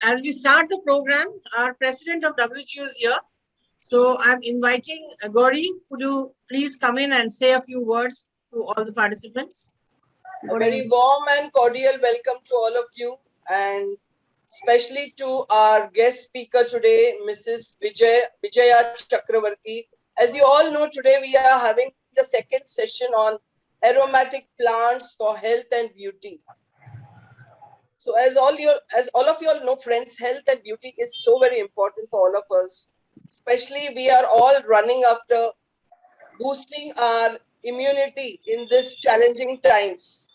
as we start the program, our president of WGU is here. So I'm inviting Gauri. Could you please come in and say a few words to all the participants? A very warm and cordial welcome to all of you, and especially to our guest speaker today, Mrs. Vijaya Chakravarti. As you all know, today we are having the second session on aromatic plants for health and beauty. So as all of you all know, friends, health and beauty is so very important for all of us. Especially we are all running after boosting our immunity in these challenging times.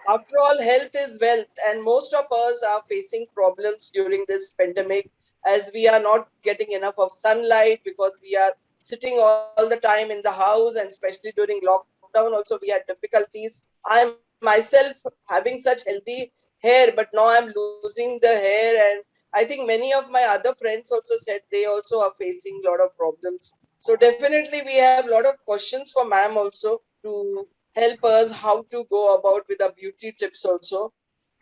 After all, health is wealth, and most of us are facing problems during this pandemic as we are not getting enough of sunlight because we are sitting all the time in the house, and especially during lockdown also we had difficulties. I myself having such healthy hair, but now I'm losing the hair, and I think many of my other friends also said they also are facing a lot of problems. So definitely we have a lot of questions for ma'am also to help us how to go about with our beauty tips also.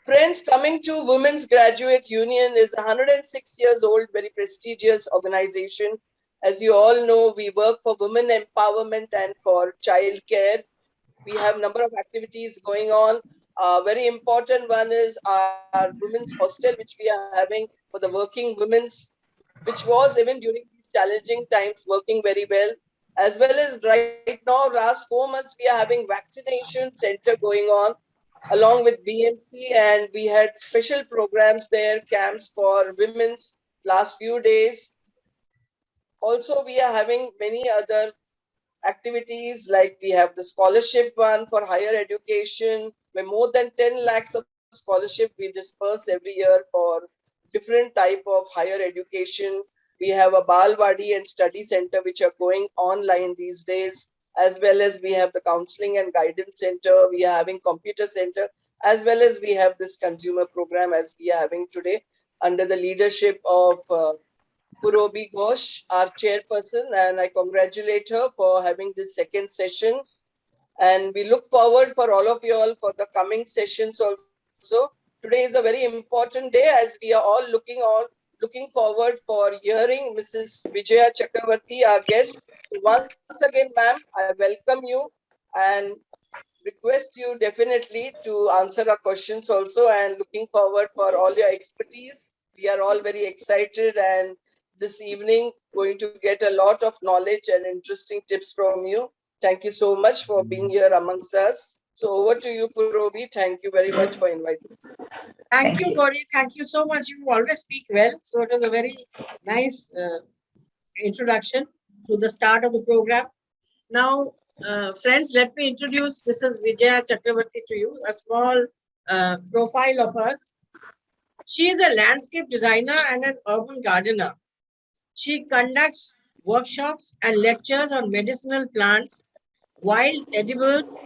Friends, coming to Women's Graduate Union is 106 years old, very prestigious organization. As you all know, we work for women empowerment and for child care. We have number of activities going on. Very important one is our women's hostel, which we are having for the working women's, which was even during these challenging times working very well. As well as right now, last 4 months, we are having vaccination center going on along with BMC, and we had special programs there, camps for women's last few days. Also, we are having many other activities, like we have the scholarship one for higher education, where more than 10 lakhs of scholarship we disperse every year for different type of higher education. We have a Balwadi and study center which are going online these days, as well as we have the counseling and guidance center. We are having computer center, as well as we have this consumer program as we are having today under the leadership of Purobi Ghosh, our chairperson, and I congratulate her for having this second session. And we look forward for all of you all for the coming sessions also. Today is a very important day as we are all looking forward for hearing Mrs. Vijaya Chakravarti, our guest. So once again, ma'am, I welcome you and request you definitely to answer our questions also, and looking forward for all your expertise. We are all very excited, and this evening going to get a lot of knowledge and interesting tips from you. Thank you so much for being here amongst us. So over to you, Purobi. Thank you very much for inviting me. Thank you, Gauri. Thank you so much. You always speak well. So it was a very nice introduction to the start of the program. Now, friends, let me introduce Mrs. Vijaya Chakravarti to you, a small profile of hers. She is a landscape designer and an urban gardener. She conducts workshops and lectures on medicinal plants, wild edibles,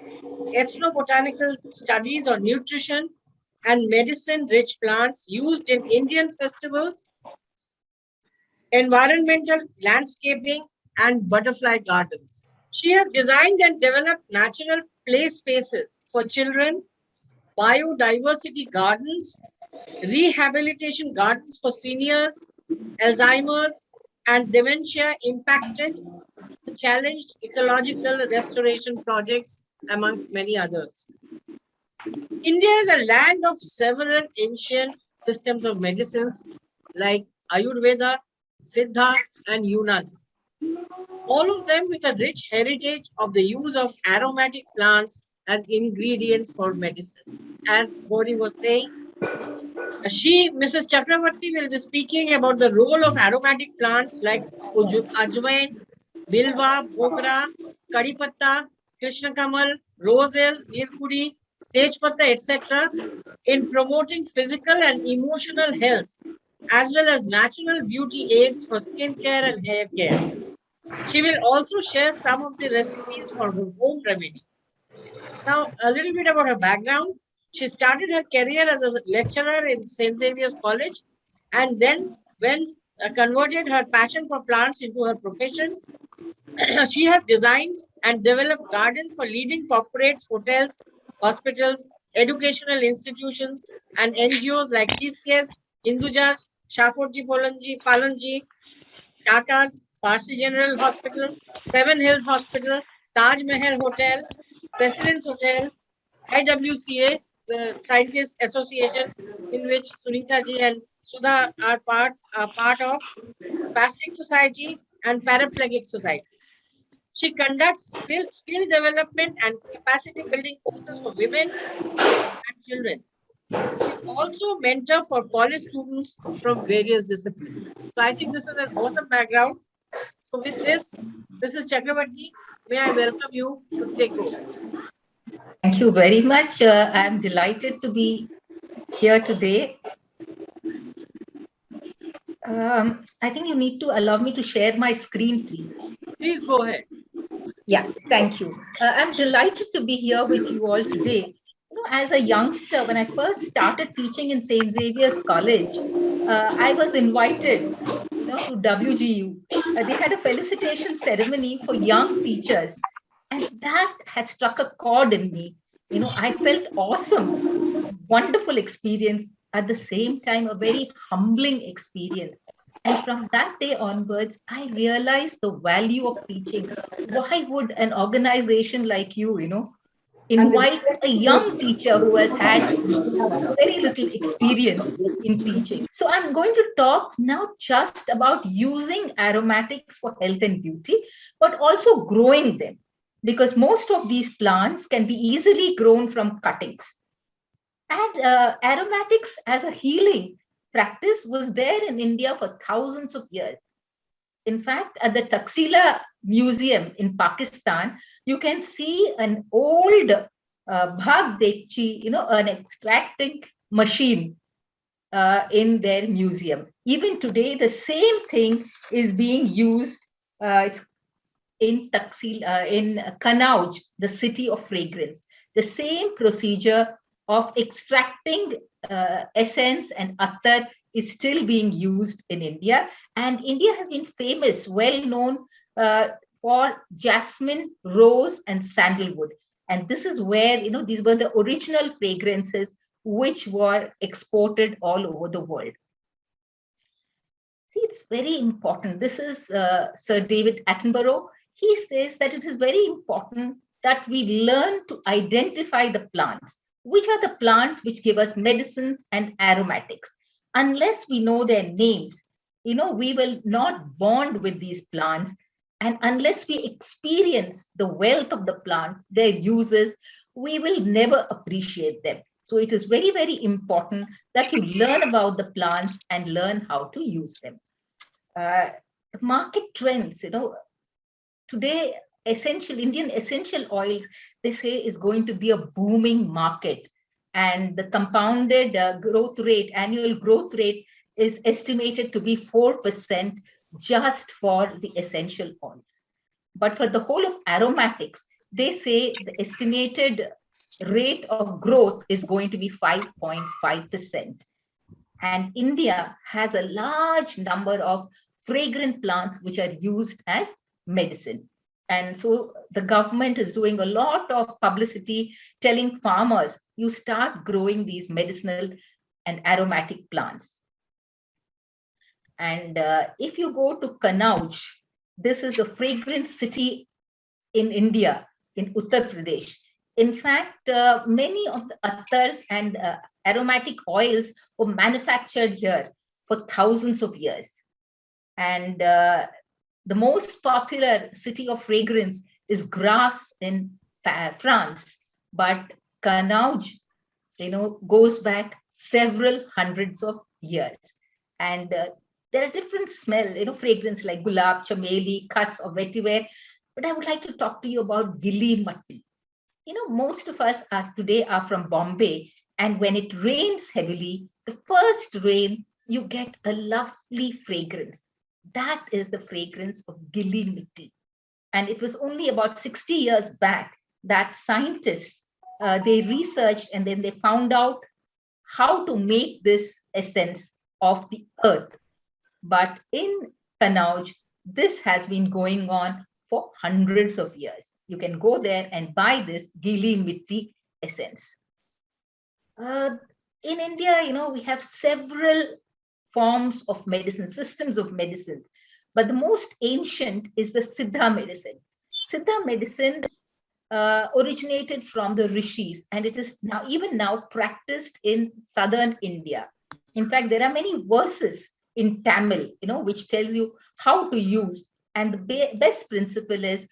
ethnobotanical studies on nutrition, and medicine-rich plants used in Indian festivals, environmental landscaping, and butterfly gardens. She has designed and developed natural play spaces for children, biodiversity gardens, rehabilitation gardens for seniors, Alzheimer's, and dementia impacted, challenged ecological restoration projects, amongst many others. India is a land of several ancient systems of medicines like Ayurveda, Siddha, and Unani. All of them with a rich heritage of the use of aromatic plants as ingredients for medicine. As Gauri was saying, Mrs. Chakravarti, will be speaking about the role of aromatic plants like ajwain, bilva, bogra, kadipatta, krishna kamal, roses, nirkudi, tejpatta, etc. in promoting physical and emotional health, as well as natural beauty aids for skin care and hair care. She will also share some of the recipes for her home remedies. Now, a little bit about her background. She started her career as a lecturer in St. Xavier's College, and then when converted her passion for plants into her profession. She has designed and developed gardens for leading corporates, hotels, hospitals, educational institutions, and NGOs like TCS, Hinduja's Shapoorji Palanji, Tata's Parsi General Hospital, Seven Hills Hospital, Taj Mahal Hotel, President's Hotel, IWCA, the Scientists Association, in which Sunita ji and Sudha are part of, Spastic Society and Paraplegic Society. She conducts skill development and capacity building courses for women, youth, and children. She also mentor for college students from various disciplines. So I think this is an awesome background. So with this, Mrs. Chakrabarti, may I welcome you to take over. Thank you very much. I'm delighted to be here today. I think you need to allow me to share my screen, please. Please go ahead. Yeah, thank you. I'm delighted to be here with you all today. You know, as a youngster, when I first started teaching in St. Xavier's College, I was invited, to WGU. They had a felicitation ceremony for young teachers, and that has struck a chord in me. I felt awesome, wonderful experience, at the same time, a very humbling experience. And from that day onwards, I realized the value of teaching. Why would an organization like you, invite a young teacher who has had very little experience in teaching? So I'm going to talk now just about using aromatics for health and beauty, but also growing them, because most of these plants can be easily grown from cuttings. And aromatics as a healing practice was there in India for thousands of years. In fact, at the Taxila Museum in Pakistan, you can see an old bhag dekchi, an extracting machine in their museum. Even today, the same thing is being used. It's in in Kanauj, the city of fragrance. The same procedure of extracting essence and attar is still being used in India. And India has been famous, well known for jasmine, rose, and sandalwood. And this is where, these were the original fragrances which were exported all over the world. See, it's very important. This is Sir David Attenborough. He says that it is very important that we learn to identify the plants. Which are the plants which give us medicines and aromatics? Unless we know their names, we will not bond with these plants. And unless we experience the wealth of the plants, their uses, we will never appreciate them. So it is very, very important that you learn about the plants and learn how to use them. The market trends, today, Indian essential oils, they say, is going to be a booming market. And the compounded annual growth rate is estimated to be 4% just for the essential oils. But for the whole of aromatics, they say the estimated rate of growth is going to be 5.5%. And India has a large number of fragrant plants which are used as medicine. And so the government is doing a lot of publicity telling farmers, you start growing these medicinal and aromatic plants. And if you go to Kanauj, this is a fragrant city in India, in Uttar Pradesh. In fact, many of the attars and aromatic oils were manufactured here for thousands of years. And the most popular city of fragrance is Grasse in France, but Kanauj, goes back several hundreds of years. And there are different fragrance like gulab, chameli, khas, or vetiver. But I would like to talk to you about gilli matti. Most of us today are from Bombay, and when it rains heavily, the first rain, you get a lovely fragrance. That is the fragrance of gilli mitti. And it was only about 60 years back that scientists, they researched and then they found out how to make this essence of the earth. But in Kanauj, this has been going on for hundreds of years. You can go there and buy this gilli mitti essence. In India, we have several forms of medicine, systems of medicine. But the most ancient is the Siddha medicine. Siddha medicine originated from the rishis, and it is now even now practiced in southern India. In fact, there are many verses in Tamil, which tells you how to use. And the best principle is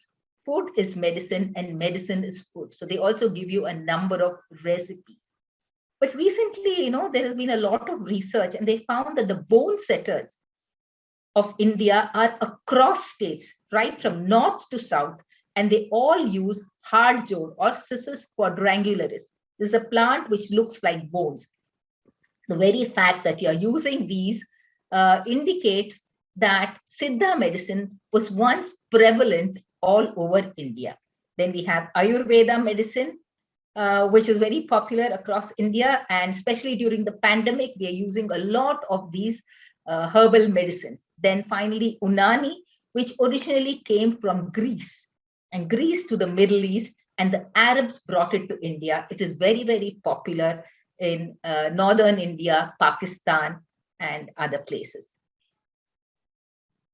food is medicine and medicine is food. So they also give you a number of recipes. But recently, there has been a lot of research, and they found that the bone setters of India are across states, right from north to south, and they all use hard jod or Cissus quadrangularis. This is a plant which looks like bones. The very fact that you're using these indicates that Siddha medicine was once prevalent all over India. Then we have Ayurveda medicine, which is very popular across India, and especially during the pandemic, we are using a lot of these herbal medicines. Then finally, Unani, which originally came from Greece, and Greece to the Middle East, and the Arabs brought it to India. It is very, very popular in northern India, Pakistan, and other places.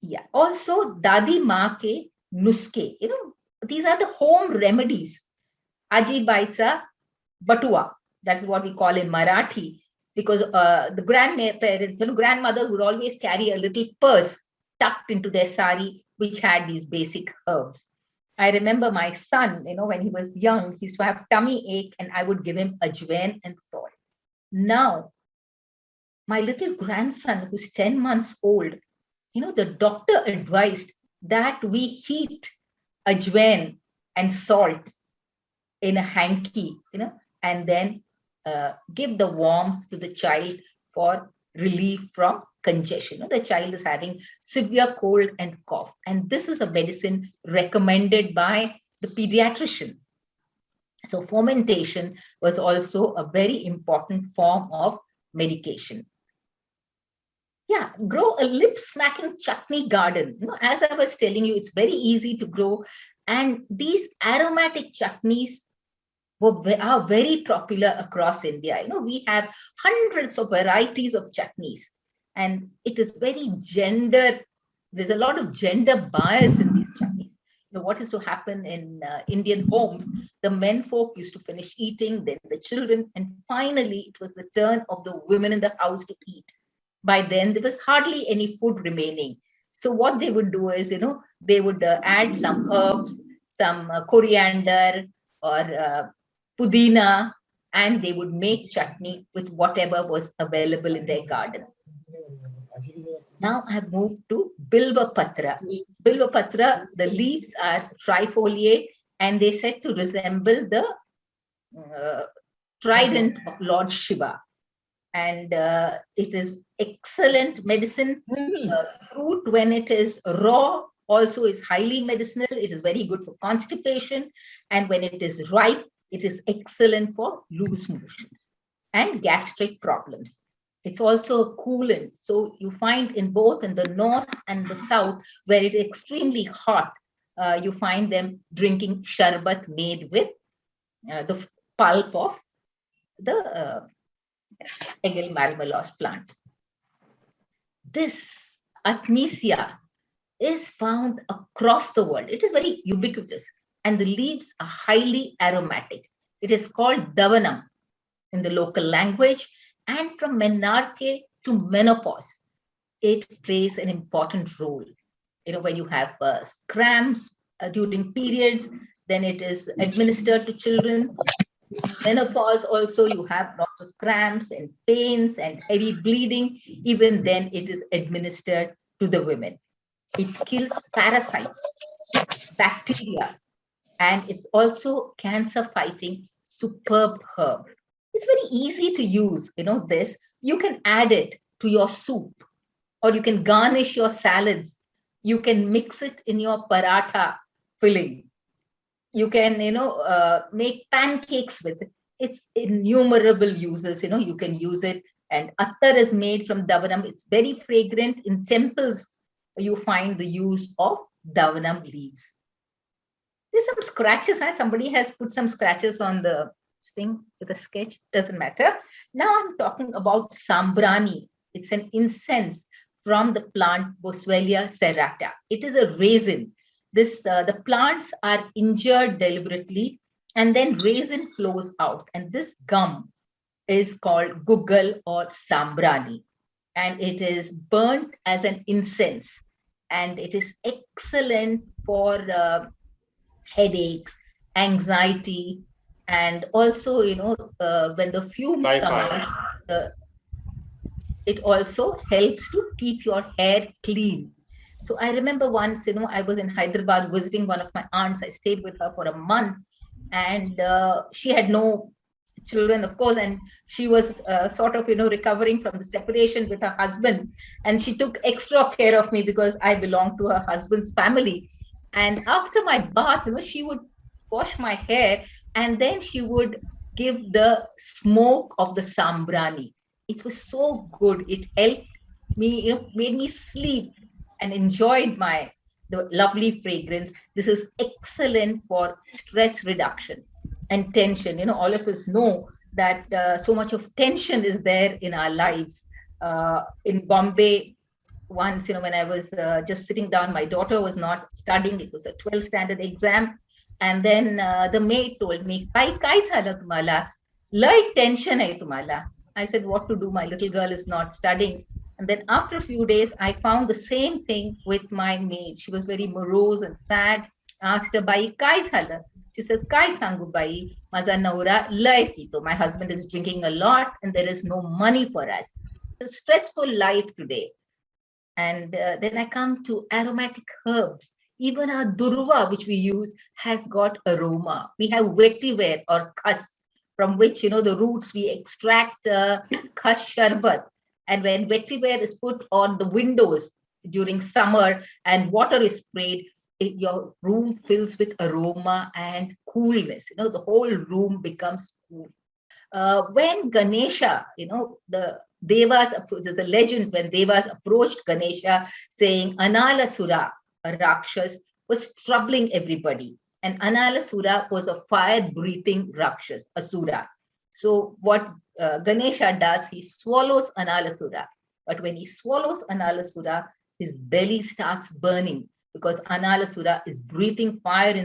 Yeah. Also, Dadi Ma ke nuske. These are the home remedies. Aji baitsa batua. That's what we call in Marathi, because the grandparents, grandmothers would always carry a little purse tucked into their sari, which had these basic herbs. I remember my son, when he was young, he used to have tummy ache, and I would give him ajwain and salt. Now, my little grandson, who's 10 months old, the doctor advised that we heat ajwain and salt in a hanky, and then give the warmth to the child for relief from congestion. The child is having severe cold and cough, and this is a medicine recommended by the pediatrician. So fermentation was also a very important form of medication. Yeah, grow a lip-smacking chutney garden. As I was telling you, it's very easy to grow, and these aromatic chutneys are very popular across India. We have hundreds of varieties of chutneys, and it is very there's a lot of gender bias in these chutneys. What is to happen in Indian homes? The men folk used to finish eating, then the children, and finally it was the turn of the women in the house to eat. By then, there was hardly any food remaining. So what they would do is, they would add some herbs, some coriander or pudina, and they would make chutney with whatever was available in their garden. Now I have moved to Bilva Patra. Bilva Patra, the leaves are trifoliate, and they said to resemble the trident of Lord Shiva. And it is excellent medicine. Fruit, when it is raw, also is highly medicinal. It is very good for constipation. And when it is ripe, it is excellent for loose motions and gastric problems. It's also a coolant. So you find in both in the north and the south, where it is extremely hot, you find them drinking sharbat made with the pulp of the Egel marmelos plant. This Artemisia is found across the world. It is very ubiquitous, and the leaves are highly aromatic. It is called davanam in the local language, and from menarche to menopause, it plays an important role. When you have cramps during periods, then it is administered to children. Menopause also, you have lots of cramps and pains and heavy bleeding. Even then, it is administered to the women. It kills parasites, bacteria, and it's also cancer-fighting superb herb. It's very easy to use, this. You can add it to your soup, or you can garnish your salads. You can mix it in your paratha filling. You can, make pancakes with it. It's innumerable uses, you can use it. And attar is made from davanam. It's very fragrant. In temples, you find the use of davanam leaves. There's some scratches. Somebody has put some scratches on the thing with a sketch. Doesn't matter. Now I'm talking about sambrani. It's an incense from the plant Boswellia serrata. It is a resin. The plants are injured deliberately, and then resin flows out. And this gum is called Gugal or Sambrani, and it is burnt as an incense. And it is excellent for headaches, anxiety, and also, when the fumes come out, uh, it also helps to keep your hair clean. So I remember once, I was in Hyderabad visiting one of my aunts. I stayed with her for a month, and she had no children, of course, and she was sort of, recovering from the separation with her husband. And she took extra care of me because I belonged to her husband's family. And after my bath, she would wash my hair, and then she would give the smoke of the sambrani. It was so good. It helped me, made me sleep and enjoyed the lovely fragrance. This is excellent for stress reduction and tension. All of us know that so much of tension is there in our lives. In Bombay, once, when I was just sitting down, my daughter was not studying. It was a 12th standard exam. And then the maid told me, "Kai kai zala tumhala? Lay tension hai tumhala." I said, "What to do? My little girl is not studying." And then after a few days, I found the same thing with my maid. She was very morose and sad. I asked her, "Bai, kai zala?" She said, "Kai sangu bai, maza naura lay pito." My husband is drinking a lot and there is no money for us. It's a stressful life today. And then I come to aromatic herbs. Even our durva, which we use, has got aroma. We have vetiver or khas, from which, the roots we extract khas sharbat. And when vetiver is put on the windows during summer and water is sprayed, your room fills with aroma and coolness. The whole room becomes cool. When Ganesha, the Devas, there's a legend when Devas approached Ganesha saying Analasura, a Rakshas, was troubling everybody. And Analasura was a fire-breathing Rakshas, Asura. So what Ganesha does, he swallows Analasura. But when he swallows Analasura, his belly starts burning because Analasura is breathing fire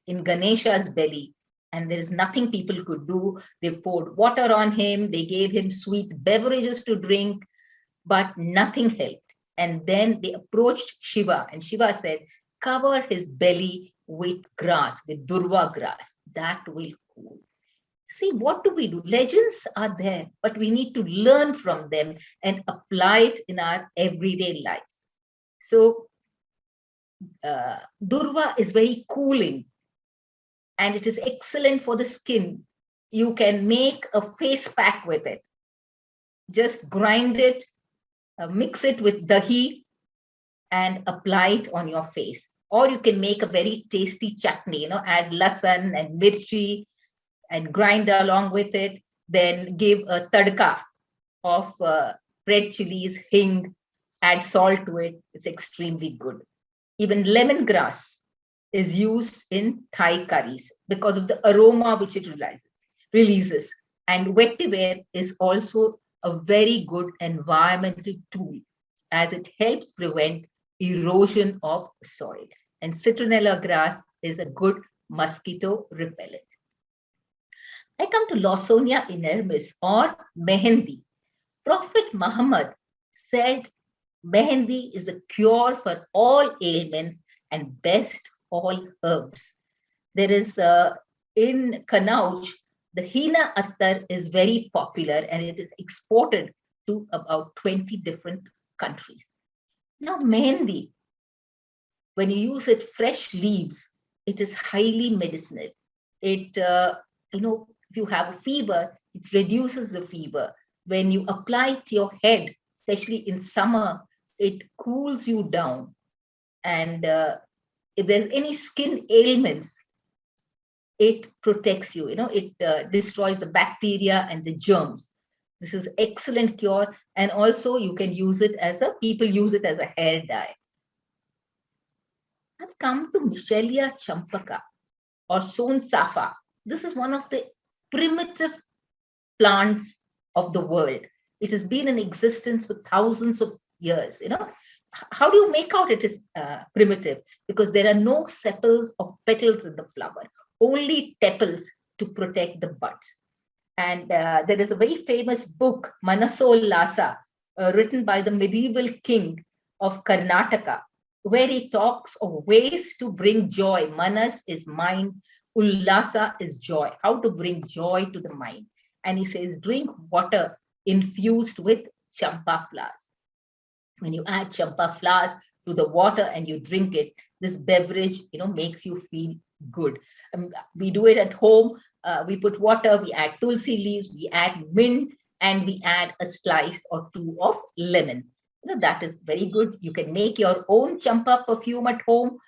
in Ganesha's belly. And there is nothing people could do. They poured water on him. They gave him sweet beverages to drink, but nothing helped. And then they approached Shiva, and Shiva said, "Cover his belly with grass, with durva grass. That will cool." See, what do we do? Legends are there, but we need to learn from them and apply it in our everyday lives. So durva is very cooling, and it is excellent for the skin. You can make a face pack with it. Just grind it, mix it with dahi, and apply it on your face. Or you can make a very tasty chutney, add lasan and mirchi and grind along with it. Then give a tadka of red chilies, hing, add salt to it. It's extremely good. Even lemongrass is used in Thai curries because of the aroma which it releases. And vetiver is also a very good environmental tool as it helps prevent erosion of soil. And citronella grass is a good mosquito repellent. I come to Lawsonia inermis or mehendi. Prophet Muhammad said mehendi is the cure for all ailments and best all herbs. There is in Kannauj, the Hina Attar is very popular and it is exported to about 20 different countries. Now, mehendi, when you use it fresh leaves, it is highly medicinal. It, if you have a fever, it reduces the fever. When you apply it to your head, especially in summer, it cools you down. And if there's any skin ailments, it protects you. It destroys the bacteria and the germs. This is excellent cure. And also you can use it people use it as a hair dye. I've come to Michelia champaka or Son Safa. This is one of the primitive plants of the world. It has been in existence for thousands of years. How do you make out it is primitive? Because there are no sepals or petals in the flower, only tepals to protect the buds. And there is a very famous book, Manasollasa, written by the medieval king of Karnataka, where he talks of ways to bring joy. Manas is mind, Ullasa is joy, how to bring joy to the mind. And he says, drink water infused with champa flowers. When you add champa flowers to the water and you drink it, this beverage, makes you feel good. We do it at home. We put water, we add tulsi leaves, we add mint, and we add a slice or two of lemon. That is very good. You can make your own champa perfume at home.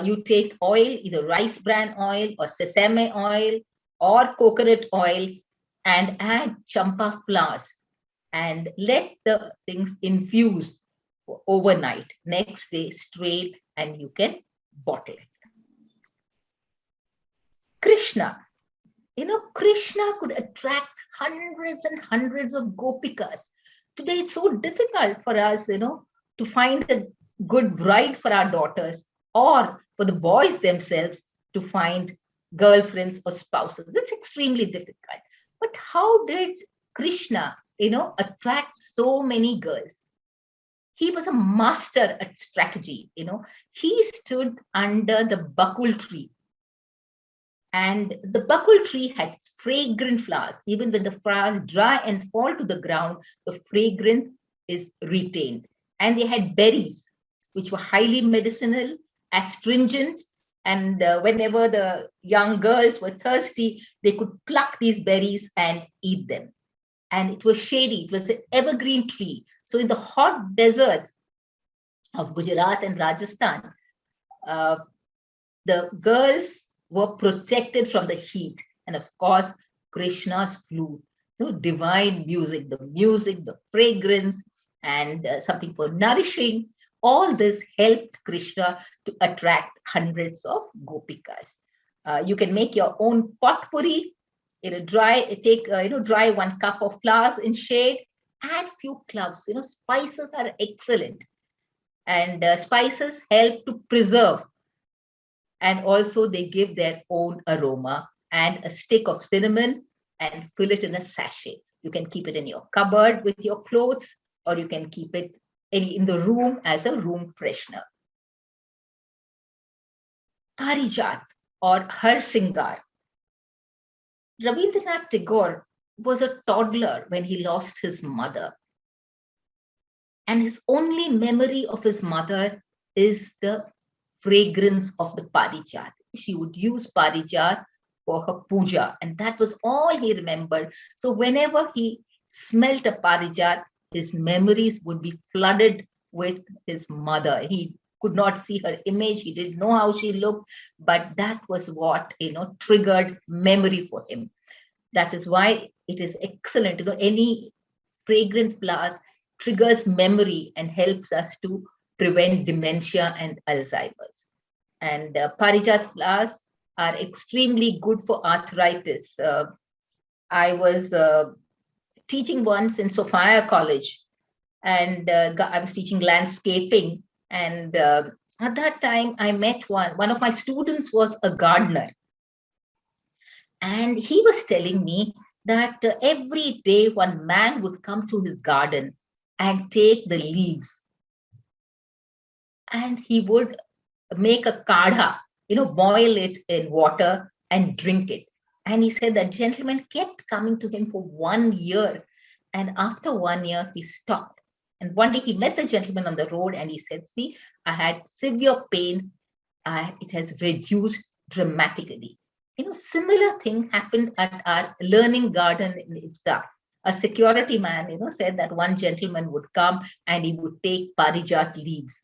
You take oil, either rice bran oil or sesame oil or coconut oil, and add champa flowers and let the things infuse overnight. Next day, straight, and you can bottle it. Krishna. Krishna could attract hundreds and hundreds of gopikas. Today, it's so difficult for us, to find a good bride for our daughters, or for the boys themselves to find girlfriends or spouses. It's extremely difficult. But how did Krishna, attract so many girls? He was a master at strategy. He stood under the bakul tree. And the bakul tree had fragrant flowers. Even when the flowers dry and fall to the ground, the fragrance is retained. And they had berries, which were highly medicinal, astringent. And whenever the young girls were thirsty, they could pluck these berries and eat them. And it was shady. It was an evergreen tree. So in the hot deserts of Gujarat and Rajasthan, the girls were protected from the heat. And of course, Krishna's flute, divine music, the fragrance, and something for nourishing. All this helped Krishna to attract hundreds of gopikas. You can make your own potpourri. Dry 1 cup of flowers in shade, add few cloves. Spices are excellent. And spices help to preserve. And also they give their own aroma, and a stick of cinnamon, and fill it in a sachet. You can keep it in your cupboard with your clothes, or you can keep it in the room as a room freshener. Parijat or Harsingar. Rabindranath Tagore was a toddler when he lost his mother. And his only memory of his mother is the fragrance of the parijat. She would use parijat for her puja, and that was all he remembered. So whenever he smelt a parijat, his memories would be flooded with his mother. He could not see her image. He didn't know how she looked, but that was what, triggered memory for him. That is why it is excellent. Any fragrant flowers triggers memory and helps us to prevent dementia and Alzheimer's. And parijat flowers are extremely good for arthritis. I was teaching once in Sophia College, and I was teaching landscaping. And at that time, I met one of my students was a gardener. And he was telling me that every day one man would come to his garden and take the leaves. And he would make a kadha, boil it in water and drink it. And he said that gentleman kept coming to him for 1 year. And after 1 year, he stopped. And one day he met the gentleman on the road and he said, see, I had severe pains. It has reduced dramatically. Similar thing happened at our learning garden in IFSA. A security man, said that one gentleman would come and he would take parijat leaves.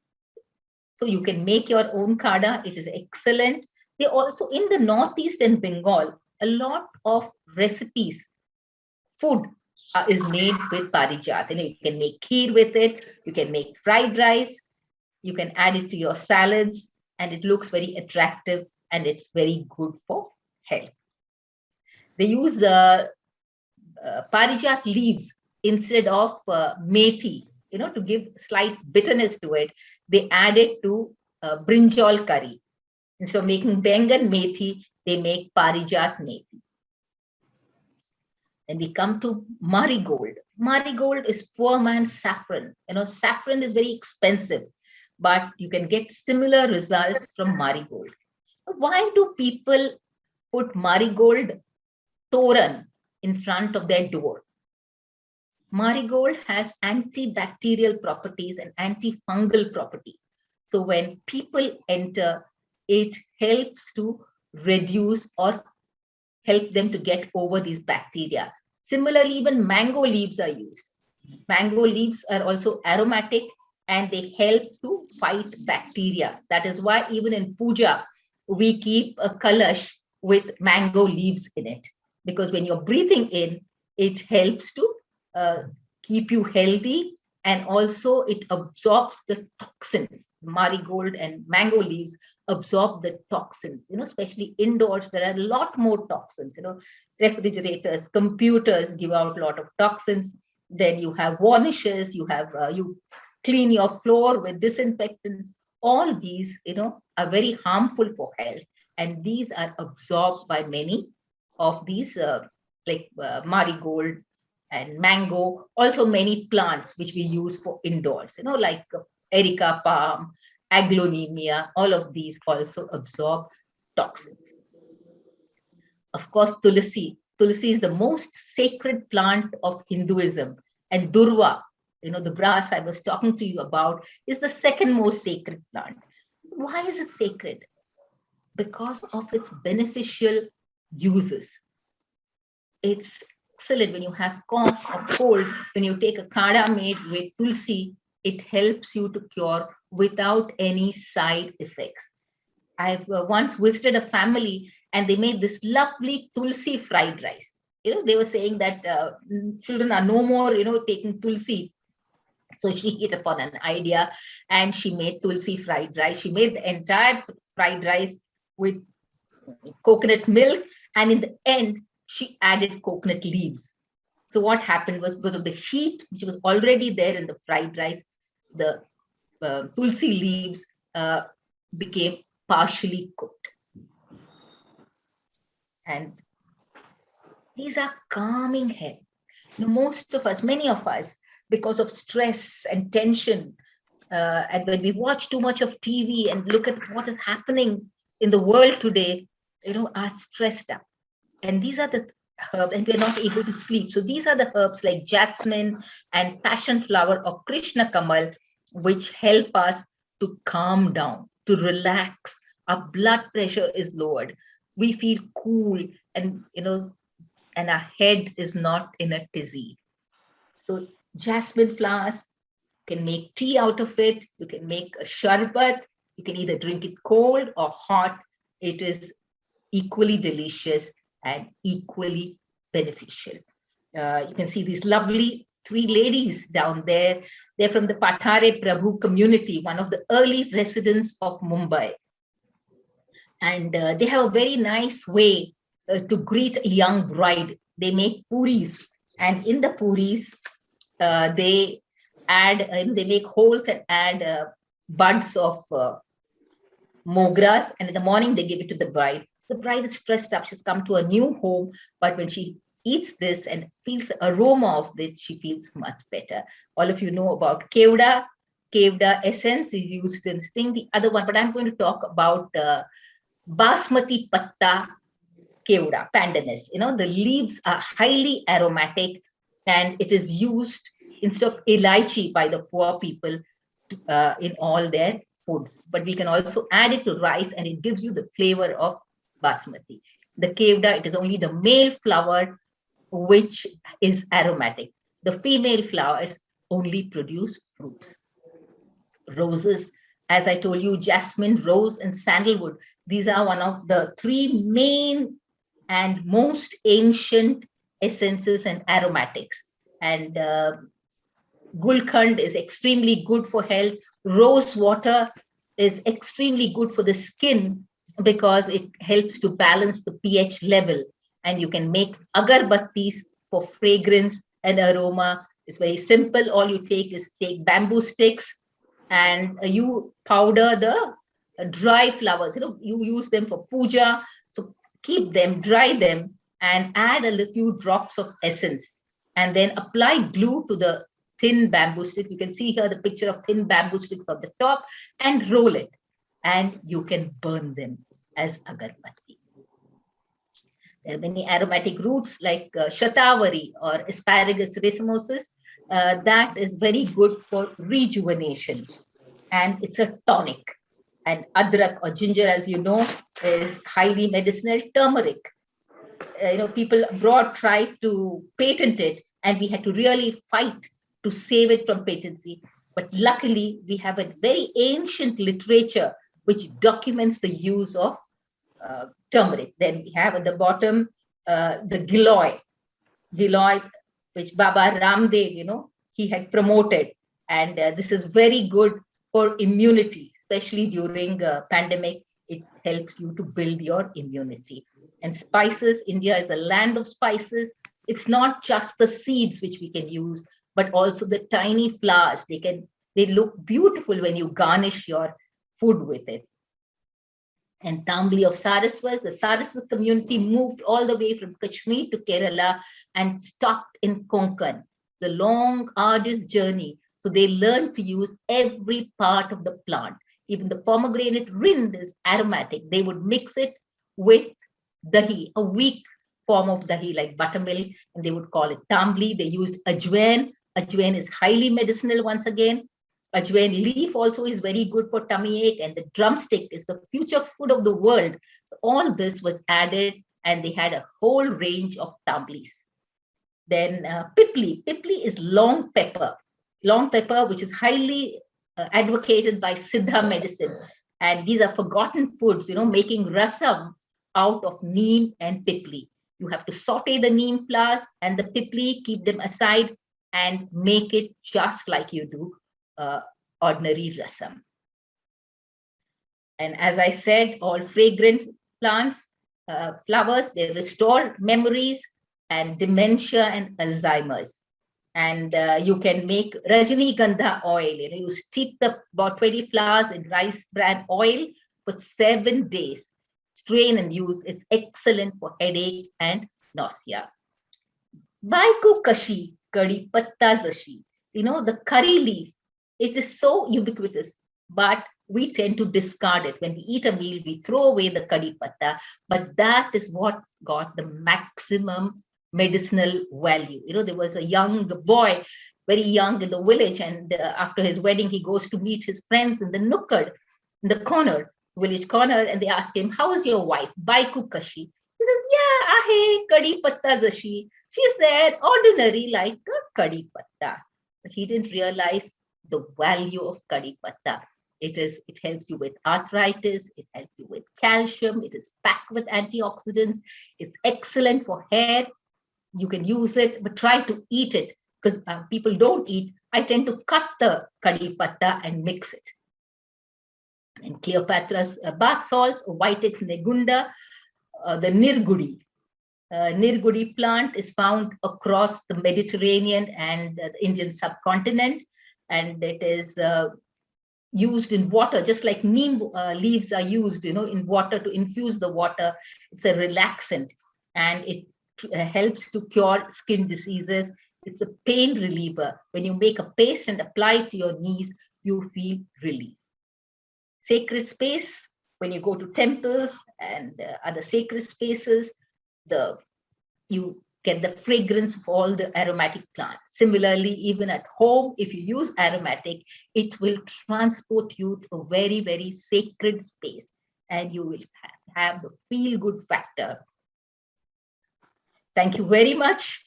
So you can make your own kadha. It is excellent. They also, in the Northeast and Bengal, a lot of recipes, food is made with parijat. You can make kheer with it. You can make fried rice. You can add it to your salads, and it looks very attractive, and it's very good for health. They use parijat leaves instead of methi, to give slight bitterness to it, they added to brinjal curry. Instead of making bengan methi, they make parijat methi. Then we come to marigold. Marigold is poor man's saffron. Saffron is very expensive, but you can get similar results from marigold. Why do people put marigold toran in front of their door? Marigold has antibacterial properties and antifungal properties. So when people enter, it helps to reduce or help them to get over these bacteria. Similarly, even mango leaves are used. Mango leaves are also aromatic and they help to fight bacteria. That is why even in puja, we keep a kalash with mango leaves in it. Because when you're breathing in, it helps to keep you healthy, and also it absorbs the toxins. Marigold and mango leaves absorb the toxins, especially indoors. There are a lot more toxins, refrigerators, computers give out a lot of toxins. Then you have varnishes, you clean your floor with disinfectants. All these, are very harmful for health. And these are absorbed by many of these, marigold and mango, also many plants which we use for indoors, like erica palm, aglaonemia, all of these also absorb toxins. Of course, tulsi. Tulsi is the most sacred plant of Hinduism, and durva, the grass I was talking to you about, is the second most sacred plant. Why is it sacred? Because of its beneficial uses. It's excellent when you have cough or cold. When you take a kadha made with tulsi, it helps you to cure without any side effects. I've once visited a family and they made this lovely tulsi fried rice. They were saying that children are no more, taking tulsi. So she hit upon an idea and she made tulsi fried rice. She made the entire fried rice with coconut milk, and in the end, she added coconut leaves. So what happened was, because of the heat which was already there in the fried rice, the tulsi leaves became partially cooked. And these are calming head. Most of us, many of us, because of stress and tension, and when we watch too much of TV and look at what is happening in the world today, are stressed up. And these are the herbs, and we're not able to sleep. So these are the herbs like jasmine and passion flower or Krishna Kamal, which help us to calm down, to relax. Our blood pressure is lowered. We feel cool, and and our head is not in a tizzy. So jasmine flowers, can make tea out of it. You can make a sharbat. You can either drink it cold or hot. It is equally delicious and equally beneficial. You can see these lovely 3 ladies down there. They're from the Pathare Prabhu community, one of the early residents of Mumbai. And they have a very nice way to greet a young bride. They make puris, and in the puris, they make holes and add buds of mogras, and in the morning they give it to the bride. The bride is stressed up. She's come to a new home, but when she eats this and feels the aroma of it, she feels much better. All of you know about kevda. Kevda essence is used in this thing. The other one, but I'm going to talk about basmati patta kevda, pandanus. The leaves are highly aromatic, and it is used instead of elaichi by the poor people in all their foods. But we can also add it to rice, and it gives you the flavor of basmati. The kevda, it is only the male flower which is aromatic. The female flowers only produce fruits. Roses, as I told you, jasmine, rose, and sandalwood. These are one of the 3 main and most ancient essences and aromatics. And Gulkand is extremely good for health. Rose water is extremely good for the skin because it helps to balance the pH level. And you can make agarbattis for fragrance and aroma It's very simple. All you take is take bamboo sticks and you powder the dry flowers. You use them for puja. So keep them, dry them, and add a few drops of essence. And then apply glue to the thin bamboo sticks. You can see here the picture of thin bamboo sticks on the top, and roll it. And you can burn them as agarbatti. There are many aromatic roots like shatavari or Asparagus racemosus. That is very good for rejuvenation, and it's a tonic. And adrak or ginger, as you know, is highly medicinal. Turmeric, people abroad tried to patent it, and we had to really fight to save it from patency. But luckily, we have a very ancient literature which documents the use of turmeric. Then we have at the bottom the giloy, which Baba Ramdev, he had promoted. And this is very good for immunity, especially during pandemic. It helps you to build your immunity. And spices, India is a land of spices. It's not just the seeds which we can use, but also the tiny flowers. They look beautiful when you garnish your food with it. And Tambli of Saraswat, the Saraswat community moved all the way from Kashmir to Kerala and stopped in Konkan. The long, arduous journey. So they learned to use every part of the plant. Even the pomegranate rind is aromatic. They would mix it with dahi, a weak form of dahi like buttermilk, and they would call it tambli. They used ajwain. Ajwain is highly medicinal once again. Ajwain leaf also is very good for tummy ache, and the drumstick is the future food of the world. So all this was added, and they had a whole range of tamblis. Then pipli. Pipli is long pepper, which is highly advocated by Siddha medicine. And these are forgotten foods, making rasam out of neem and pipli. You have to saute the neem flowers and the pipli, keep them aside, and make it just like you do ordinary rasam. And as I said, all fragrant plants, flowers, they restore memories and dementia and Alzheimer's. And you can make Rajnigandha oil. You steep about 20 flowers in rice bran oil for 7 days. Strain and use. It's excellent for headache and nausea. Baiku kashi, kadi patta zashi. The curry leaf, it is so ubiquitous, but we tend to discard it. When we eat a meal, we throw away the kadi patta, but that is what's got the maximum medicinal value. There was a young boy, very young in the village, and after his wedding, he goes to meet his friends in the nukkad, in the village corner, and they ask him, "How is your wife, Baiku Kashi?" He says, "Yeah, ahe kadi patta zashi." She's there, ordinary like a kadi patta. But he didn't realize the value of kadi patta. It helps you with arthritis, it helps you with calcium, it is packed with antioxidants, it's excellent for hair. You can use it, but try to eat it, because people don't eat. I tend to cut the kadi patta and mix it. And Cleopatra's bath salts, Vitex negunda, the nirgudi. Nirgudi plant is found across the Mediterranean and the Indian subcontinent, and it is used in water, just like neem leaves are used, in water to infuse the water. It's a relaxant, and it helps to cure skin diseases. It's a pain reliever. When you make a paste and apply it to your knees, you feel relief. Sacred space, when you go to temples and other sacred spaces, you get the fragrance of all the aromatic plants. Similarly, even at home, if you use aromatic, it will transport you to a very, very sacred space, and you will have the feel-good factor. Thank you very much.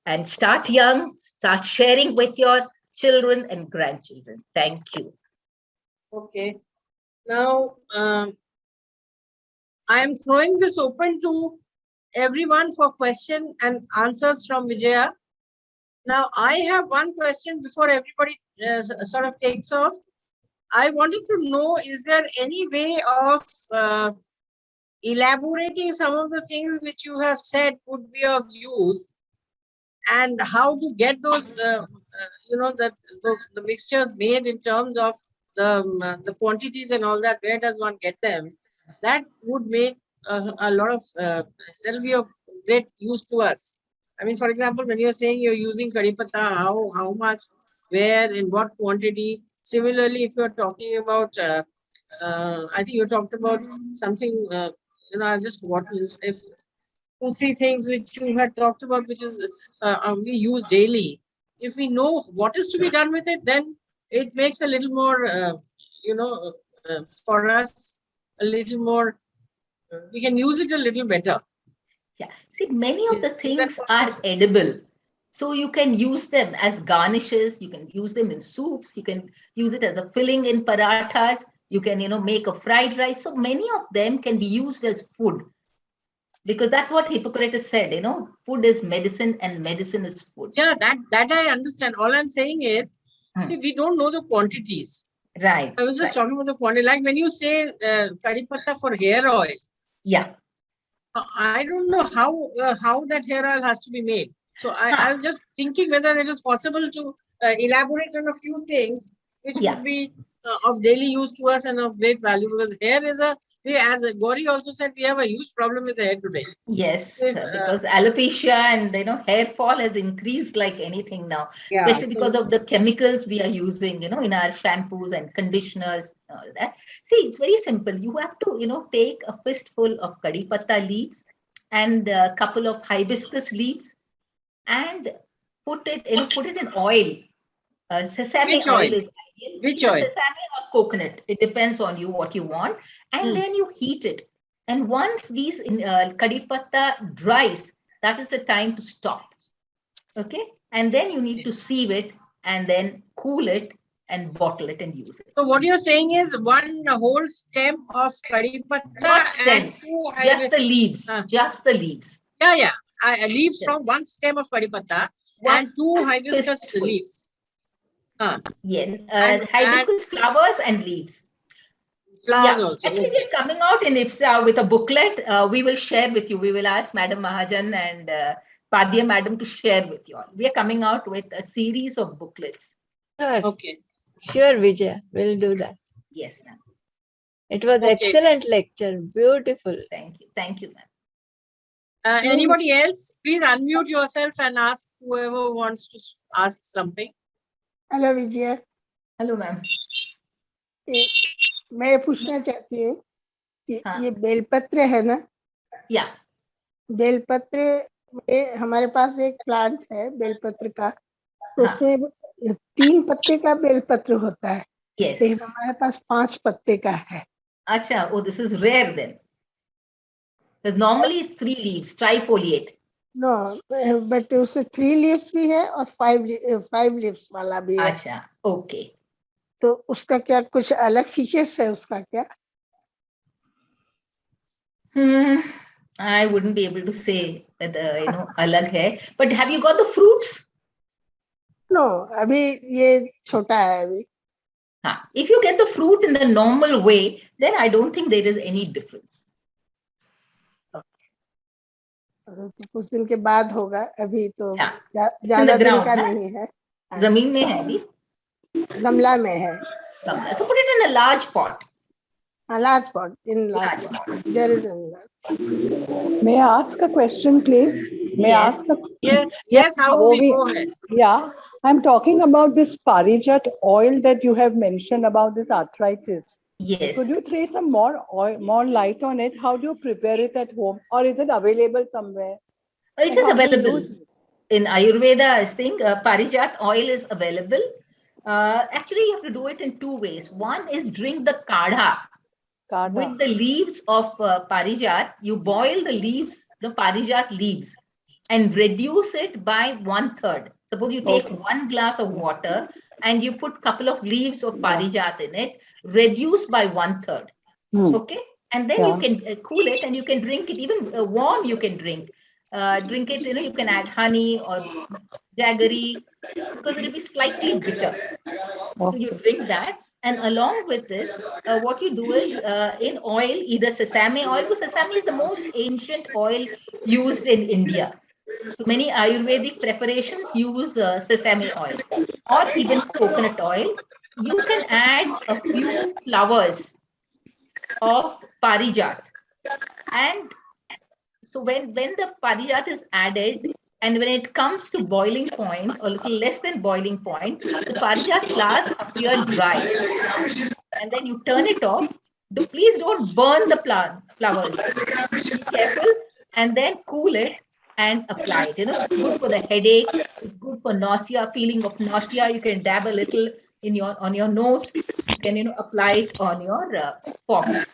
And start young, start sharing with your children and grandchildren. Thank you. Okay. Now, I am throwing this open to everyone for question and answers from Vijaya. Now, I have one question before everybody sort of takes off. I wanted to know, is there any way of elaborating some of the things which you have said would be of use? and how to get those, that the mixtures made in terms of the quantities and all that. Where does one get them? That would make a lot of, that'll be of great use to us. I mean, for example, when you're saying you're using kadhi patta, how much, where, in what quantity. Similarly, if you're talking about, I think you talked about something, I've just forgotten. If 2, 3 things which you had talked about, which is we use daily. If we know what is to be done with it, then it makes a little more, for us, a little more, we can use it a little better. Yeah. See, many of the Is that things are edible. So you can use them as garnishes. You can use them in soups. You can use it as a filling in parathas. You can, make a fried rice. So many of them can be used as food. Because that's what Hippocrates said, food is medicine and medicine is food. Yeah, that I understand. All I'm saying is, see, we don't know the quantities. Right. I was just talking about the quantity. Like when you say kadhi patta for hair oil. Yeah. I don't know how that hair oil has to be made. So I was just thinking whether it is possible to elaborate on a few things which would be of daily use to us and of great value, because hair is as Gauri also said, we have a huge problem with the hair today. Yes, because alopecia and hair fall has increased like anything now, especially because of the chemicals we are using, in our shampoos and conditioners, all that. See, it's very simple. You have to, take a fistful of kadhi patta leaves and a couple of hibiscus leaves and put it in oil. Sesame Which oil oil? is ideal. Which oil? Sesame or coconut. It depends on you what you want, and then you heat it. And once these kadhi patta dries, that is the time to stop. Okay, and then you need to sieve it and then cool it and bottle it and use it. So what you're saying is one whole stem of kadhi patta and two just the leaves. Just the leaves. Yeah. Leaves from one stem of kadhi patta and 2 hibiscus leaves. Yeah, hibiscus flowers and leaves. Flowers also. Actually, we're coming out in IFSA with a booklet. We will share with you. We will ask Madam Mahajan and Padya Madam to share with you all. We are coming out with a series of booklets. Sure. Okay. Sure, Vijaya. We'll do that. Yes, ma'am. It was excellent lecture. Beautiful. Thank you. Thank you, ma'am. Anybody else? Please unmute yourself and ask whoever wants to ask something. Hello, Vijaya. Hello, ma'am. मैं पूछना चाहती हूँ कि ये बेलपत्र है ना? या बेलपत्र में हमारे पास एक प्लांट है बेलपत्र का, उसमें 3 पत्ते का बेलपत्र होता है, लेकिन हमारे पास 5 पत्ते का है. अच्छा, oh, this is rare then. Because normally it's 3 leaves, trifoliate. No, but उसमें 3 leaves भी है और 5 leaves वाला भी है. अच्छा, okay. तो उसका क्या कुछ अलग फीचर्स है उसका क्या? I wouldn't be able to say whether अलग है. But have you got the fruits? No, अभी ये छोटा है अभी. If you get the fruit in the normal way, then I don't think there is any difference. तो कुछ दिन के बाद होगा, अभी तो ज्यादा दिन का नहीं है. जमीन में है अभी. गमला में है. So put it in a large pot. A large pot. In large pot. There is a large. May I ask a question, please? May I ask a Yes. How we go ahead? Yeah, I'm talking about this Parijat oil that you have mentioned about this arthritis. Yes. Could you throw some more light on it? How do you prepare it at home, or is it available somewhere? It is available in Ayurveda. I think Parijat oil is available. Actually, you have to do it in 2 ways. One is drink the kadha. With the leaves of Parijat. You boil the leaves, the Parijat leaves, and reduce it by 1/3. Suppose you take 1 glass of water and you put couple of leaves of Parijat in it, reduce by 1/3. Okay, and then you can cool it and you can drink it even warm. You can drink it. You can add honey or jaggery because it will be slightly bitter. So you drink that. And along with this, what you do is in oil, either sesame oil, because sesame is the most ancient oil used in India. So many Ayurvedic preparations use sesame oil or even coconut oil. You can add a few flowers of parijat, and so when the parijat is added, and when it comes to boiling point or little less than boiling point, the parijat flowers appear dry, and then you turn it off. Please don't burn the flowers. Be careful, and then cool it and apply it. It's good for the headache. It's good for nausea, feeling of nausea. You can dab a little on your nose. You can apply it on your forehead.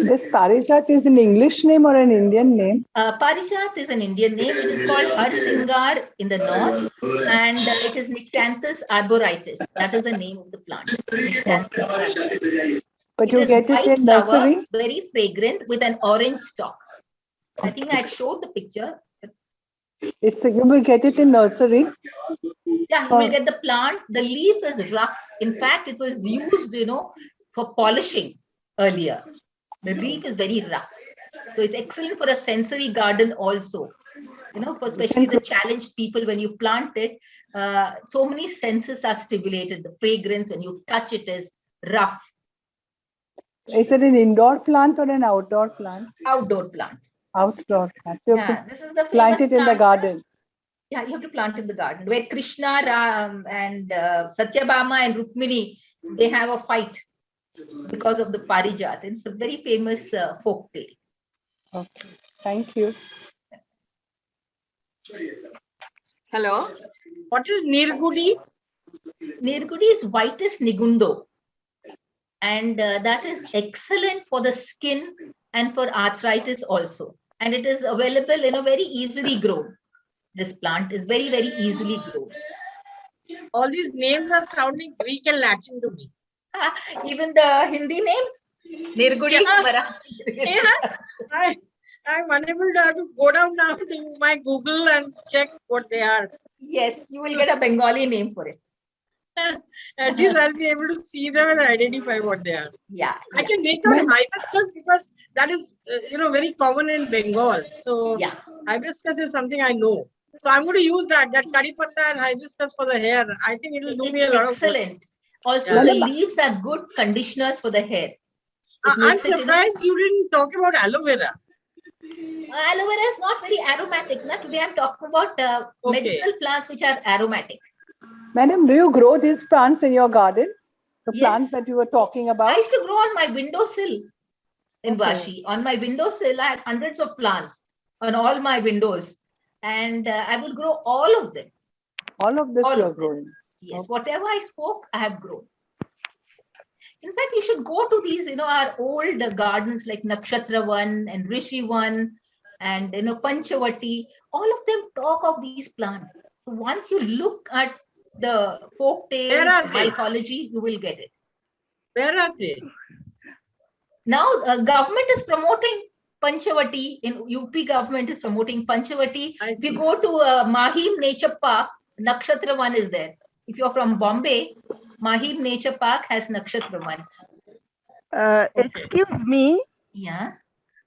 This Parijat is an English name or an Indian name? Parijat is an Indian name. It is called Harsingar in the north, and it is Nyctanthus arboritis. That is the name of the plant. Nyctanthus arboritis. But you get it in nursery? Very fragrant with an orange stalk. I think I showed the picture. You will get it in nursery? Yeah, you will get the plant. The leaf is rough. In fact, it was used, for polishing earlier. The leaf is very rough. So it's excellent for a sensory garden also. For especially the challenged people, when you plant it, so many senses are stimulated. The fragrance, when you touch it, is rough. Is it an indoor plant or an outdoor plant? Outdoor plant. Outdoor plant. This is the plant it in the garden. Yeah, you have to plant in the garden. Where Krishna and Satyabhama and Rukmini, they have a fight because of the Parijat. It's a very famous folk tale. Okay, thank you. Hello. What is Nirgudi? Nirgudi is Vitis nigundo. And that is excellent for the skin and for arthritis also. And it is available, very easily grown. This plant is very, very easily grown. All these names are sounding Greek and Latin to me. Even the Hindi name? Nirgudi? Yeah. I'm unable to go down now to my Google and check what they are. Yes, you will get a Bengali name for it. At least I'll be able to see them and identify what they are. Yeah. I can make out hibiscus because that is, very common in Bengal. So yeah, hibiscus is something I know. So I'm going to use that curry patta and hibiscus for the hair. I think it will do me a lot of good. Excellent. Also, the leaves are good conditioners for the hair. I'm surprised you didn't talk about aloe vera. Aloe vera is not very aromatic. Today I'm talking about medicinal plants which are aromatic. Madam, do you grow these plants in your garden? The plants that you were talking about? I used to grow on my windowsill in Vashi. On my windowsill, I had hundreds of plants on all my windows. And I would grow all of them. All of this you are growing? Yes, okay. Whatever I spoke, I have grown. In fact, you should go to these, our old gardens like Nakshatravan and Rishivan and, Panchavati. All of them talk of these plants. So once you look at the folk tales, mythology, you will get it. Where are they? Now, government is promoting Panchavati. In UP, government is promoting Panchavati. If you go to Mahim Nature Park, Nakshatravan is there. If you're from Bombay, Mahim Nature Park has Nakshatravan. Excuse me. Yeah.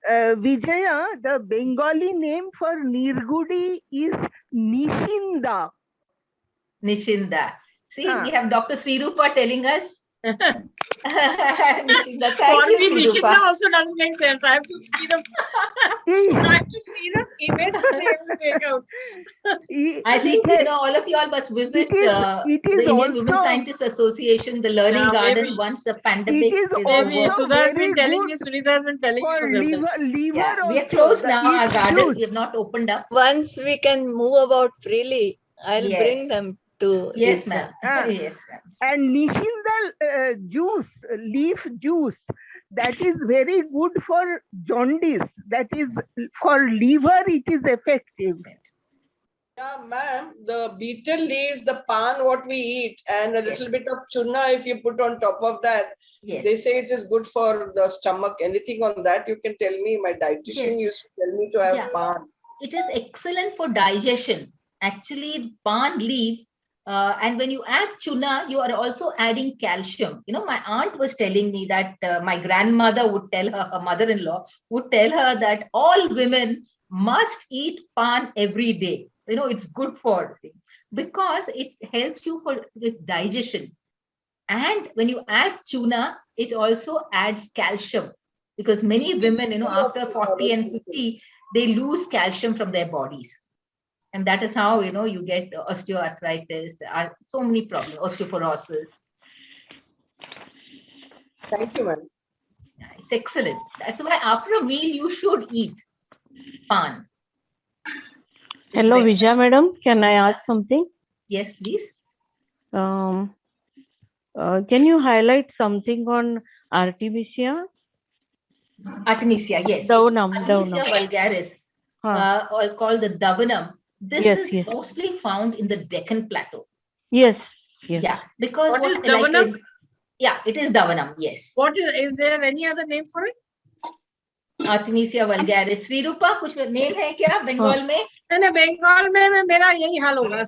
Vijaya, the Bengali name for Nirgudi is Nishinda. Nishinda. See, we have Dr. Srirupa telling us. Nishinda, for me, Nishinda also doesn't make sense. I have to see the image to be able to make out. I think all of you all must visit the Indian Women Scientists Association, the Learning Garden, once the pandemic is over. Sudha has been telling me, Sunita has been telling me. We are closed now. Our gardens, we have not opened up. Once we can move about freely, I'll bring them to yes, ma'am. Yes, ma'am. And Nishinda juice, leaf juice, that is very good for jaundice. That is for liver, it is effective. Yeah, ma'am, the betel leaves, the pan, what we eat, and a little bit of chuna, if you put on top of that, they say it is good for the stomach. Anything on that, you can tell me. My dietitian used to tell me to have pan. It is excellent for digestion. Actually, pan leaf, and when you add chuna, you are also adding calcium. My aunt was telling me that my grandmother would tell her, her mother-in-law would tell her that all women must eat pan every day. It's good for, because it helps you with digestion. And when you add tuna, it also adds calcium, because many women, after 40 and 50, they lose calcium from their bodies. And that is how, you get osteoarthritis, so many problems, osteoporosis. Thank you, ma'am. It's excellent. That's why after a meal, you should eat pan. Hello, Vijaya madam. Can I ask something? Yes, please. Can you highlight something on Artemisia? Artemisia, yes. Davanam. Artemisia vulgaris, or called the Davanam. This is mostly found in the Deccan Plateau. Yes. Yeah, because what is Davanam? Yeah, it is Davanam. Yes. What is there any other name for it? Artemisia vulgaris. Sri Rupa, कुछ name है क्या Bengal में? नहीं, Bengal में मेरा यही हाल होगा.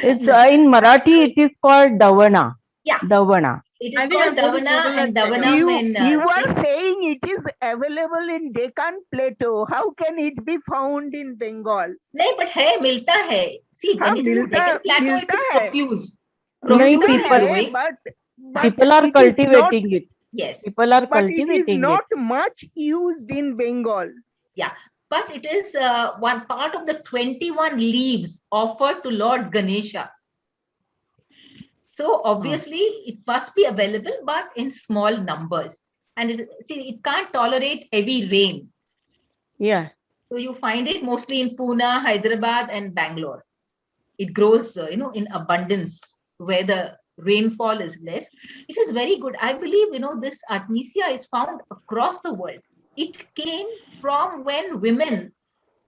It's in Marathi. It is called Davana. Yeah. Davana. It is called Davana and Davanam. You are saying it is available in Deccan Plateau. How can it be found in Bengal? नहीं, but है, मिलता है. See, when it is in Deccan Plateau, it is profuse. People are cultivating it. Yes. People are cultivating it. It is not much used in Bengal. Yeah. But it is one part of the 21 leaves offered to Lord Ganesha. So obviously it must be available, but in small numbers. And it can't tolerate heavy rain. Yeah. So you find it mostly in Pune, Hyderabad, and Bangalore. It grows, in abundance where the rainfall is less. It is very good. I believe, this Artemisia is found across the world. It came from when women,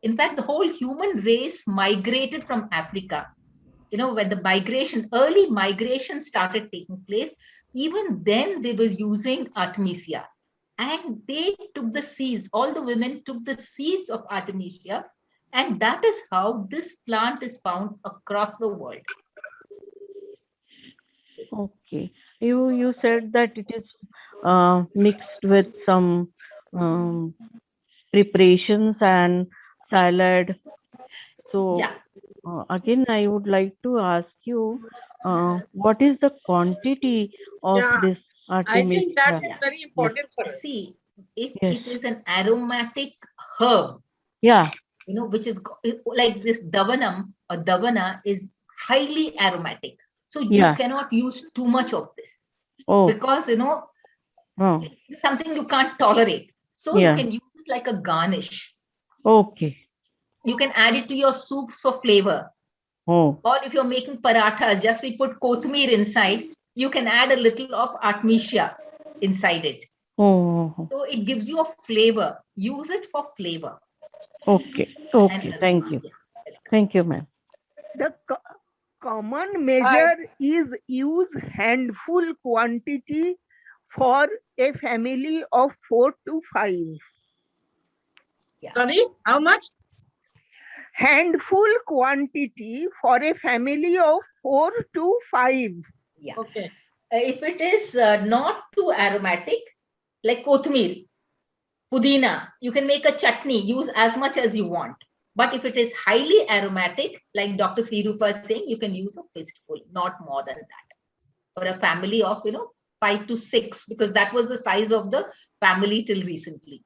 in fact, the whole human race migrated from Africa. When the early migration started taking place, even then they were using Artemisia. And they took the seeds, all the women took the seeds of Artemisia, and that is how this plant is found across the world. Okay. You said that it is mixed with some preparations and salad. So yeah. Again, I would like to ask you, what is the quantity of this Artemisia? I think that is very important for us. See, it is an aromatic herb. Yeah. Which is like this Davanam or Davana is highly aromatic. So you cannot use too much of this. Because, it's something you can't tolerate. So you can use it like a garnish. Okay. You can add it to your soups for flavor. Or if you're making parathas, just we put kothmir inside, you can add a little of Artemisia inside it. So it gives you a flavor. Use it for flavor. Okay. Thank you. Thank you, ma'am. The common measure is use handful quantity for a family of 4 to 5. Yeah. Sorry, how much? Handful quantity for a family of 4 to 5. Yeah. Okay. If it is not too aromatic, like kothmir, pudina, you can make a chutney, use as much as you want. But if it is highly aromatic, like Dr. Sri Rupa is saying, you can use a fistful, not more than that. For a family of, 5 to 6, because that was the size of the family till recently.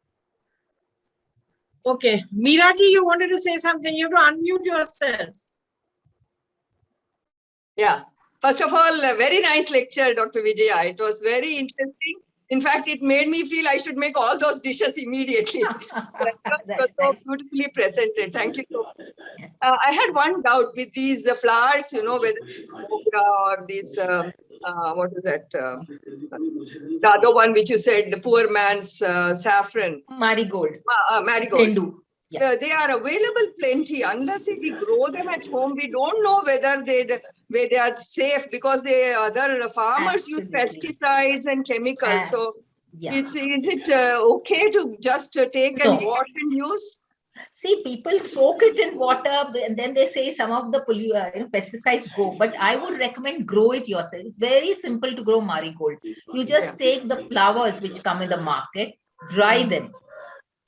Okay. Meeraji, you wanted to say something. You have to unmute yourself. Yeah. First of all, a very nice lecture, Dr. Vijaya. It was very interesting. In fact, it made me feel I should make all those dishes immediately. It was so beautifully presented. Thank you so much. I had one doubt with these flowers, whether mogra or this, what is that? The other one which you said, the poor man's saffron. Marigold. Marigold. Yeah. They are available plenty. Unless we grow them at home, we don't know whether they are safe, because other farmers use pesticides and chemicals. So is it okay to just take and wash and use? See, people soak it in water and then they say some of the pesticides go. But I would recommend grow it yourself. It's very simple to grow marigold. You just take the flowers which come in the market, dry them,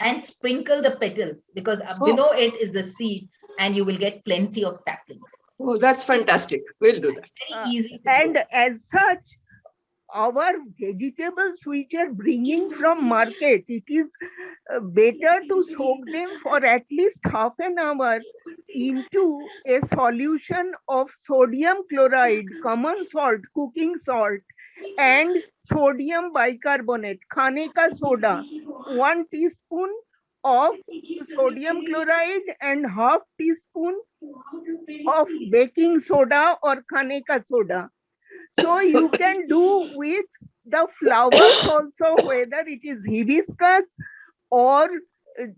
and sprinkle the petals, because below it is the seed, and you will get plenty of saplings. Oh, that's fantastic. We'll do that. Very easy. And as such, our vegetables which are bringing from market, it is better to soak them for at least half an hour into a solution of sodium chloride, common salt, cooking salt, and sodium bicarbonate, khane ka soda, 1 teaspoon of sodium chloride and half teaspoon of baking soda or khane ka soda. So you can do with the flowers also, whether it is hibiscus or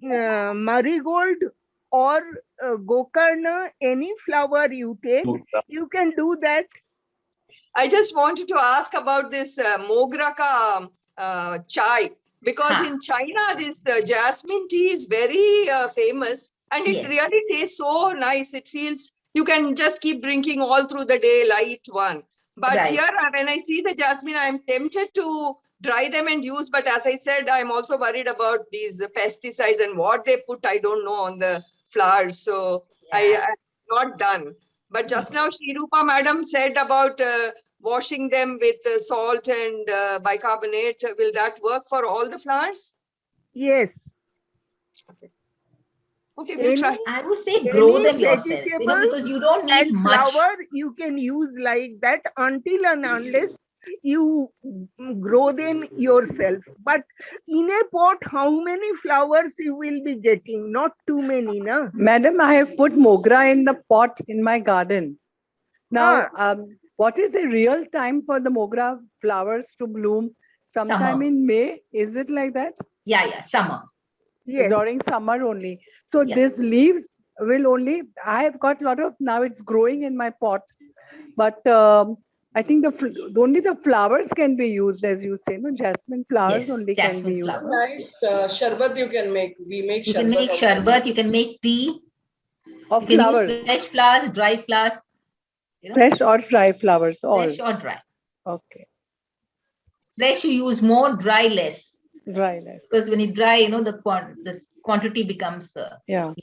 marigold or gokarna, any flower you take, you can do that. I just wanted to ask about this Mogra ka chai, because in China, this jasmine tea is very famous, and it really tastes so nice. It feels you can just keep drinking all through the day, light one. But here, when I see the jasmine, I'm tempted to dry them and use. But as I said, I'm also worried about these pesticides and what they put, I don't know, on the flowers. So I'm not done. But just now, Shri Rupa Madam said about washing them with salt and bicarbonate. Will that work for all the flowers? Yes. Okay, we'll try. I would say grow them yourself, because you don't need and much. Flower you can use like that until and unless you grow them yourself. But in a pot, how many flowers you will be getting? Not too many, na? Madam, I have put mogra in the pot in my garden. Now, what is the real time for the mogra flowers to bloom? Sometime in May? Is it like that? Yeah, summer. Yes. During summer only. So these leaves will only, I have got a lot of, now it's growing in my pot. But I think only the flowers can be used, as you say, no? Jasmine flowers only can be used. Nice sharbat you can make. We make You can make sharbat, you can make tea. Of you can flowers. use fresh flowers, dry flowers. Fresh or dry flowers? Fresh or dry. Okay. Fresh you use more, dry less. Dry less. Because when you dry, the quantity becomes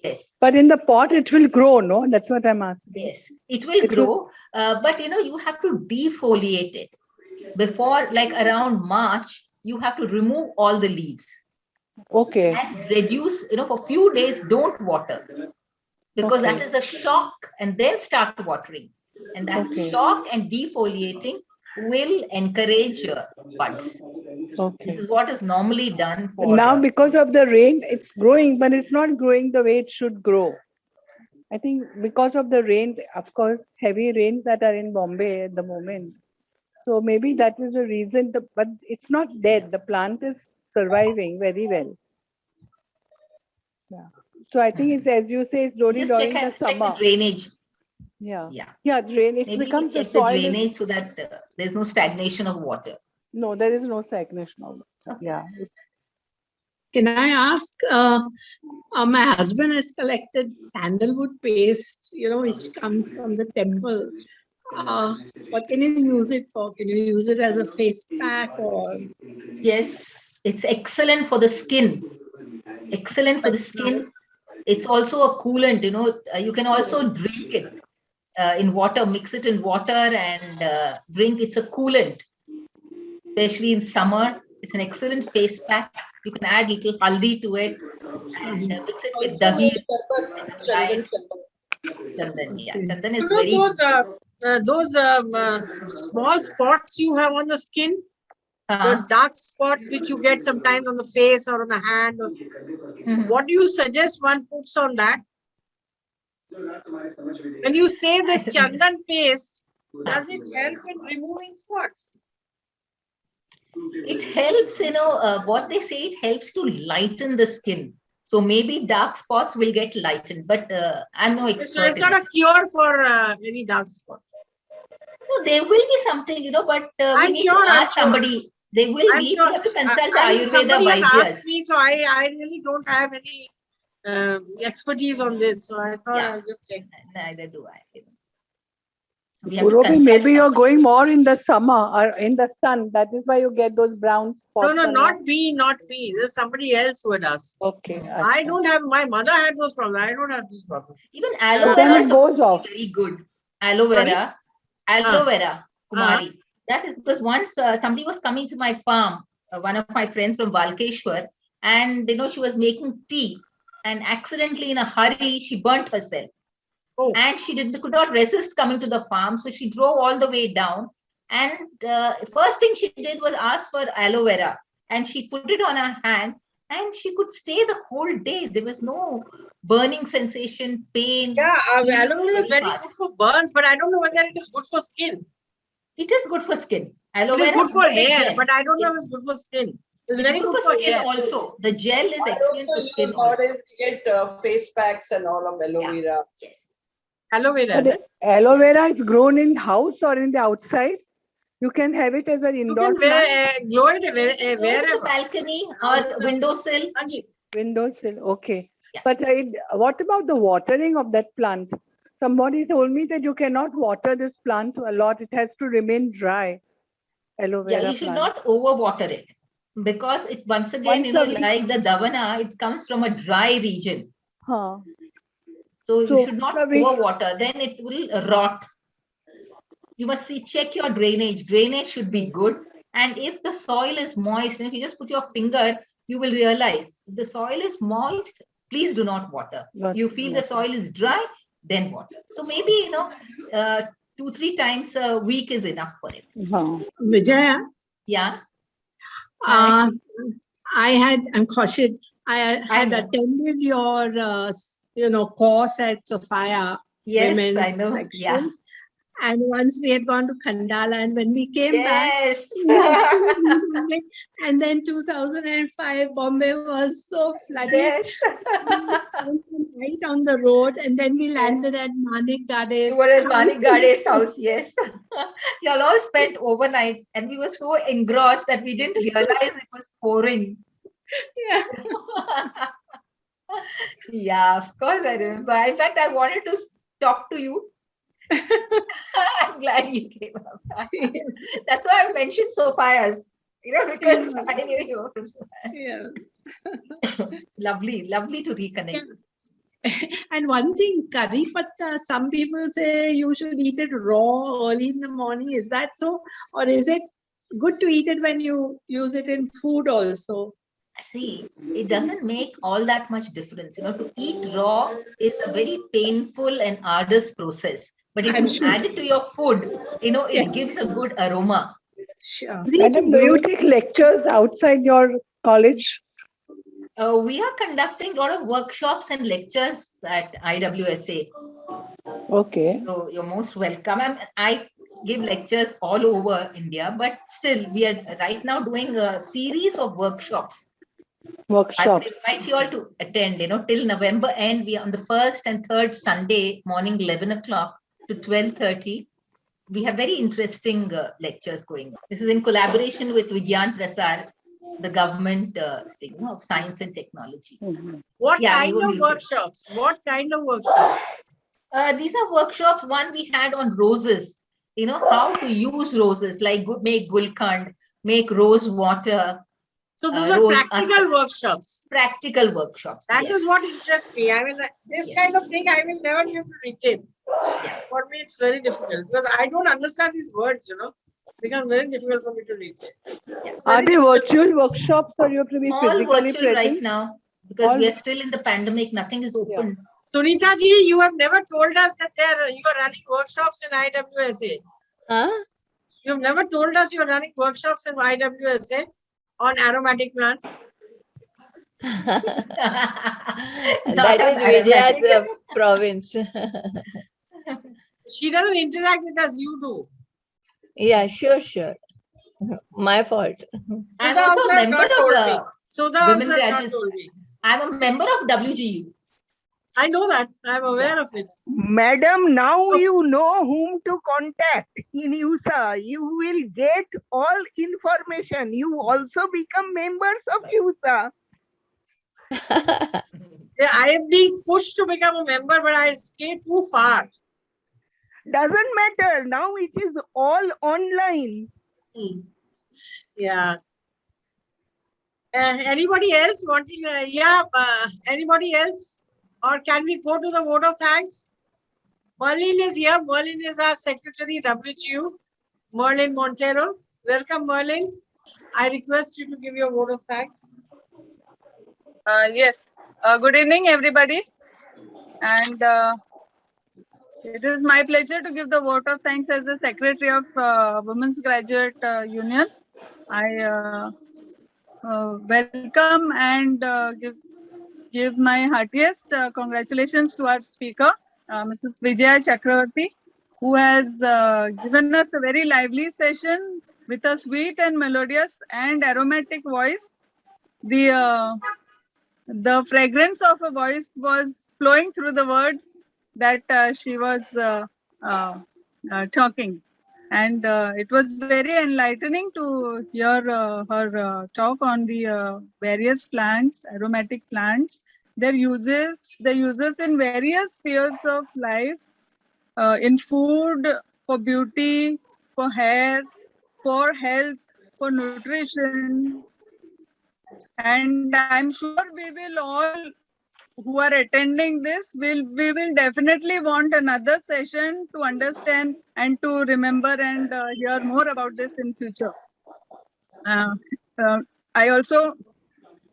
less. But in the pot, it will grow, no? That's what I'm asking. Yes, it will grow. But you have to defoliate it. Before, like around March, you have to remove all the leaves. Okay. And reduce, for a few days, don't water. Because that is a shock, and then start watering. And that shock and defoliating will encourage buds. Okay. This is what is normally done for. Now, because of the rain, it's growing, but it's not growing the way it should grow. I think because of the rains, of course, heavy rains that are in Bombay at the moment. So maybe that is the reason, but it's not dead. The plant is surviving very well. Yeah. So I think it's, as you say, it's only during the summer. Check the drainage. Yeah. Drainage. It becomes check the drainage so that there's no stagnation of water. No, there is no stagnation of water. Yeah. Can I ask? My husband has collected sandalwood paste, which comes from the temple. What can you use it for? Can you use it as a face pack or? Yes, it's excellent for the skin. Excellent for the skin. It's also a coolant. You can also drink it in water. Mix it in water and drink. It's a coolant, especially in summer. It's an excellent face pack. You can add little haldi to it and mix it with dahi. Chandan, yeah. Chandan is very. Those small spots you have on the skin, the dark spots which you get sometimes on the face or on the hand. What do you suggest one puts on that? When you say this Chandan paste, does it help in removing spots? It helps, what they say, it helps to lighten the skin. So maybe dark spots will get lightened, but I'm no expert. So it's not a cure for any dark spot. No, there will be something, but I'm we need sure, to ask somebody. They will be. Sure. You have to consult Ayurveda somebody has Vaidyas. asked me, so I really don't have any expertise on this. So I thought I'll just check. Neither do I. We have to Urobi, consult maybe you're somebody. going more in the summer or in the sun. That is why you get those brown spots. No, on not your- me, not me. There's somebody else who had asked. Okay. I don't have, my mother had those problems. I don't have these problems. Even aloe Then vera it is goes off. very good. Aloe vera, Kumari. That is because once somebody was coming to my farm, one of my friends from Valkeshwar, and she was making tea, and accidentally in a hurry she burnt herself. Oh. And she could not resist coming to the farm, so she drove all the way down. And first thing she did was ask for aloe vera, and she put it on her hand, and she could stay the whole day. There was no burning sensation, pain. Yeah, Healing aloe vera is very fast. good for burns, but I don't know whether it is good for skin. It is good for skin. Aloe It is vera good for the hair, gel. but I don't know if it's good for skin. It's It's very good good for for skin hair. also. The gel is I excellent also for skin use also. nowadays we get face packs and all of aloe vera. Yes. Aloe vera. But the aloe vera is grown in house or in the outside. You can have it as an You indoor can plant. grow it Go to the wherever. balcony or windowsill. Windowsill. Okay. Yeah. But what about the watering of that plant? Somebody told me that you cannot water this plant a lot. It has to remain dry. Aloe vera Yeah, you should plant. not overwater it, because it once again, Once a week. like the davana, it comes from a dry region. Huh. So you So should not once a week. overwater, then it will rot. You must check your drainage. Drainage should be good. And if the soil is moist, and if you just put your finger, you will realize if the soil is moist, please do not water. You feel the soil is dry, then water. So maybe 2-3 times a week is enough for it. Vijaya, Yeah. I'm Kaushik. I had attended your course at Sophia. Yes, Women's I know. Section. Yeah. And once we had gone to Khandala, and when we came back, Yes. and then 2005, Bombay was so flooded. Yes. Right on the road, and then we landed at Manik Gade's. You were at Manik Gade's house, yes. You all spent overnight, and we were so engrossed that we didn't realize it was pouring. Yeah. Yeah, of course I remember. In fact, I wanted to talk to you. I'm glad you came up. That's why I mentioned Sophia's, because I knew you were from Sophia. Yeah. Lovely to reconnect. And one thing, curry patta, some people say you should eat it raw early in the morning. Is that so? Or is it good to eat it when you use it in food also? See, it doesn't make all that much difference. To eat raw is a very painful and arduous process. But if you add it to your food, it gives a good aroma. Sure. Madam, do you take lectures outside your college? We are conducting a lot of workshops and lectures at IWSA. Okay. So you're most welcome. I give lectures all over India, but still we are right now doing a series of workshops. I would invite you all to attend, till November end. We are on the 1st and 3rd Sunday morning, 11 o'clock to 12:30. We have very interesting lectures going on. This is in collaboration with Vigyan Prasar, the government thing of science and technology. What kind of workshops? What kind of workshops? These are workshops. One we had on roses, how to use roses, like make gulkand, make rose water. So those are practical workshops. Practical workshops. That is what interests me. I mean, this kind of thing I will never be able to retain. For me, it's very difficult because I don't understand these words, It becomes very difficult for me to retain. Are they virtual workshops or you have to be all physically virtual present? right now because we are still in the pandemic. Nothing is open. Sunita ji, you have never told us that you are running workshops in IWSA. Huh? You have never told us you are running workshops in IWSA on aromatic plants. That is Vijaya's province. She doesn't interact with us, you do. Yeah, sure. My fault. I'm also a member of Sudha also has not told me. I'm a member of WGU. I know that. I'm aware of it. Madam, now you know whom to contact in USA. You will get all information. You also become members of USA. I am being pushed to become a member, but I stay too far. Doesn't matter. Now it is all online. Yeah. Anybody else wanting? Anybody else? Or can we go to the vote of thanks? Merlin is here. Merlin is our secretary, WGU. Merlin Montero. Welcome, Merlin. I request you to give your vote of thanks. Yes. Good evening, everybody. And it is my pleasure to give the vote of thanks as the Secretary of Women's Graduate Union. I welcome and give my heartiest congratulations to our speaker, Mrs. Vijaya Chakravarti, who has given us a very lively session with a sweet and melodious and aromatic voice. The fragrance of her voice was flowing through the words that she was talking. And it was very enlightening to hear her talk on the various plants, aromatic plants, their uses in various spheres of life, in food, for beauty, for hair, for health, for nutrition. And I'm sure we will all who are attending this, we will definitely want another session to understand and to remember and hear more about this in future. I also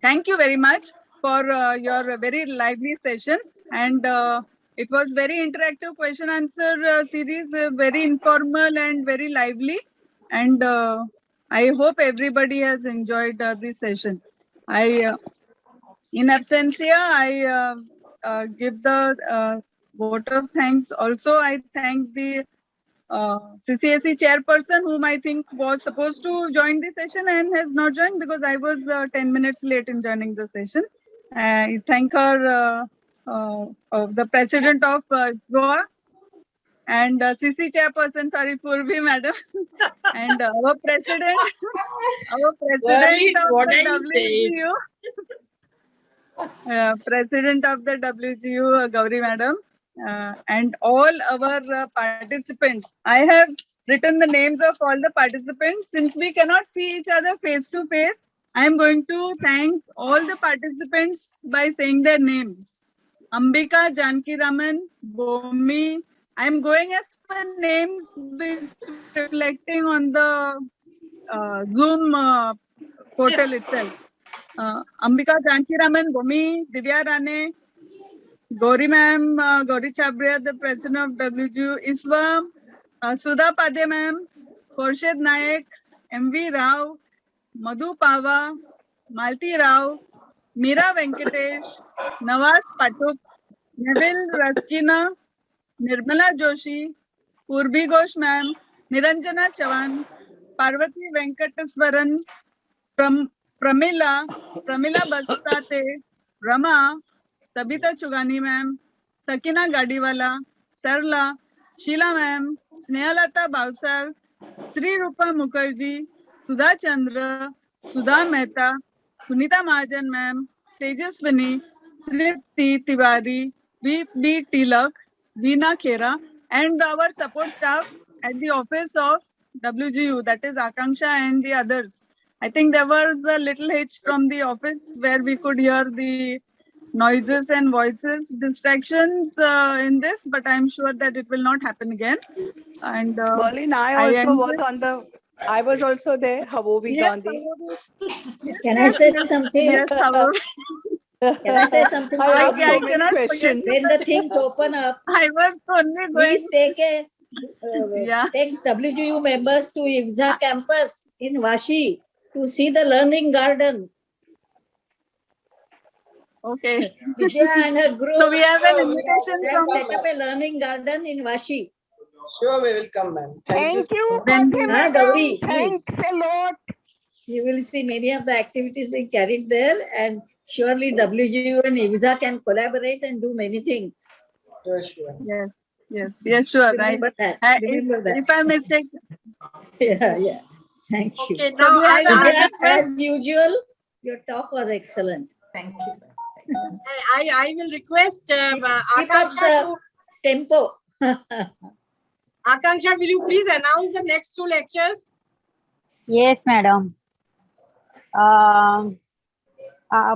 thank you very much for your very lively session, and it was very interactive question answer series, very informal and very lively, and I hope everybody has enjoyed this session. In absentia, I give the vote of thanks. Also, I thank the CCSE chairperson, whom I think was supposed to join the session and has not joined because I was 10 minutes late in joining the session. I thank her, the president of Goa, and CC chairperson, sorry, Purvi madam, and our president of the WGU. President of the WGU, Gauri madam, and all our participants. I have written the names of all the participants. Since we cannot see each other face to face, I am going to thank all the participants by saying their names. Ambika, Janki Raman, Bomi. I am going as per names which reflecting on the Zoom portal itself. Ambika Janki Raman, Bomi, Divya Rane, Gauri ma'am, Gauri Chabria, the president of WGU, Iswa, Sudha Padya ma'am, Khorshid Naik, MV Rao, Madhu Pava, Malti Rao, Meera Venkatesh, Nawaz Patuk, Neville Raskina, Nirmala Joshi, Purbi Ghosh ma'am, Niranjana Chavan, Parvati Venkateswaran, Pramila Bastate, Rama, Sabita Chugani ma'am, Sakina Gadiwala, Sarla, Sheila ma'am, Snehalata Bhavsar, Sri Rupa Mukherjee, Sudha Chandra, Sudha Mehta, Sunita Mahajan ma'am, Tejaswini, Tripti Tiwari, V.B. Tilak, Veena Khera, and our support staff at the office of WGU, that is Akanksha and the others. I think there was a little hitch from the office where we could hear the noises and voices, distractions in this, but I'm sure that it will not happen again. And Merlin, I was also there. Havovi Gandhi. Can I say something? Yes, Can I say something? I cannot question. When the things open up, I was only going. Please take WGU members to IFZA campus in Vashi to see the learning garden. Okay. Vijaya and her group. So we have an invitation from set up a learning garden in Vashi. Sure, we will come, ma'am. Thank you. Gauri, thanks a lot. You will see many of the activities being carried there, and surely WGU and IFZA can collaborate and do many things. Sure. Yes, sure. Remember that. If I'm mistaken. Yeah. Thank you. Okay, now as usual, your talk was excellent. Thank you. I will request keep up the tempo. Akanksha, will you please announce the next 2 lectures? Yes, madam.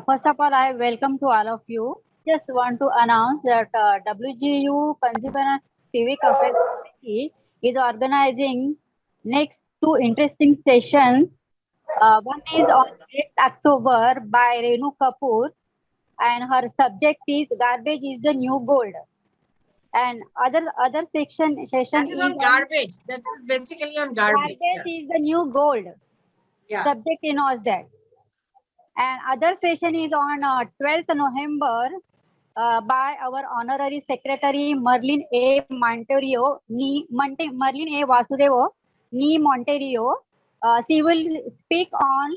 First of all, I welcome to all of you. Just want to announce that WGU Consumer and Civic Affairs Committee is organizing next 2 interesting sessions. One is on 8th October by Renu Kapoor, and her subject is Garbage is the New Gold. And other session That is on garbage. That is basically on garbage. Garbage is the new gold. Yeah. Subject knows that. And other session is on 12th November by our honorary secretary Merlin A. Monterio, Merlin A. Vasudevo, Ni Monterio. She will speak on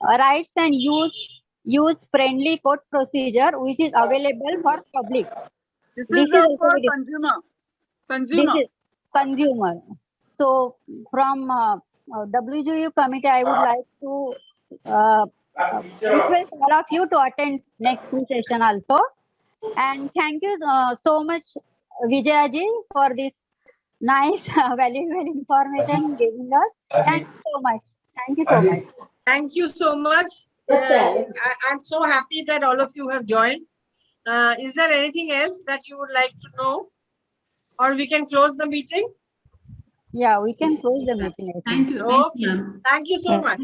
rights and use friendly court procedure, which is available for public. This is for consumer. This is consumer. So from WGU committee, I would like to request all of you to attend next 2 session also. And thank you so much, Vijayaji, for this nice, valuable information giving us. Thank you so much. Thank you so much. Thank you so much. I'm so happy that all of you have joined. Is there anything else that you would like to know? Or we can close the meeting? Yeah, we can close the meeting. Thank you. Okay. Thank you so much.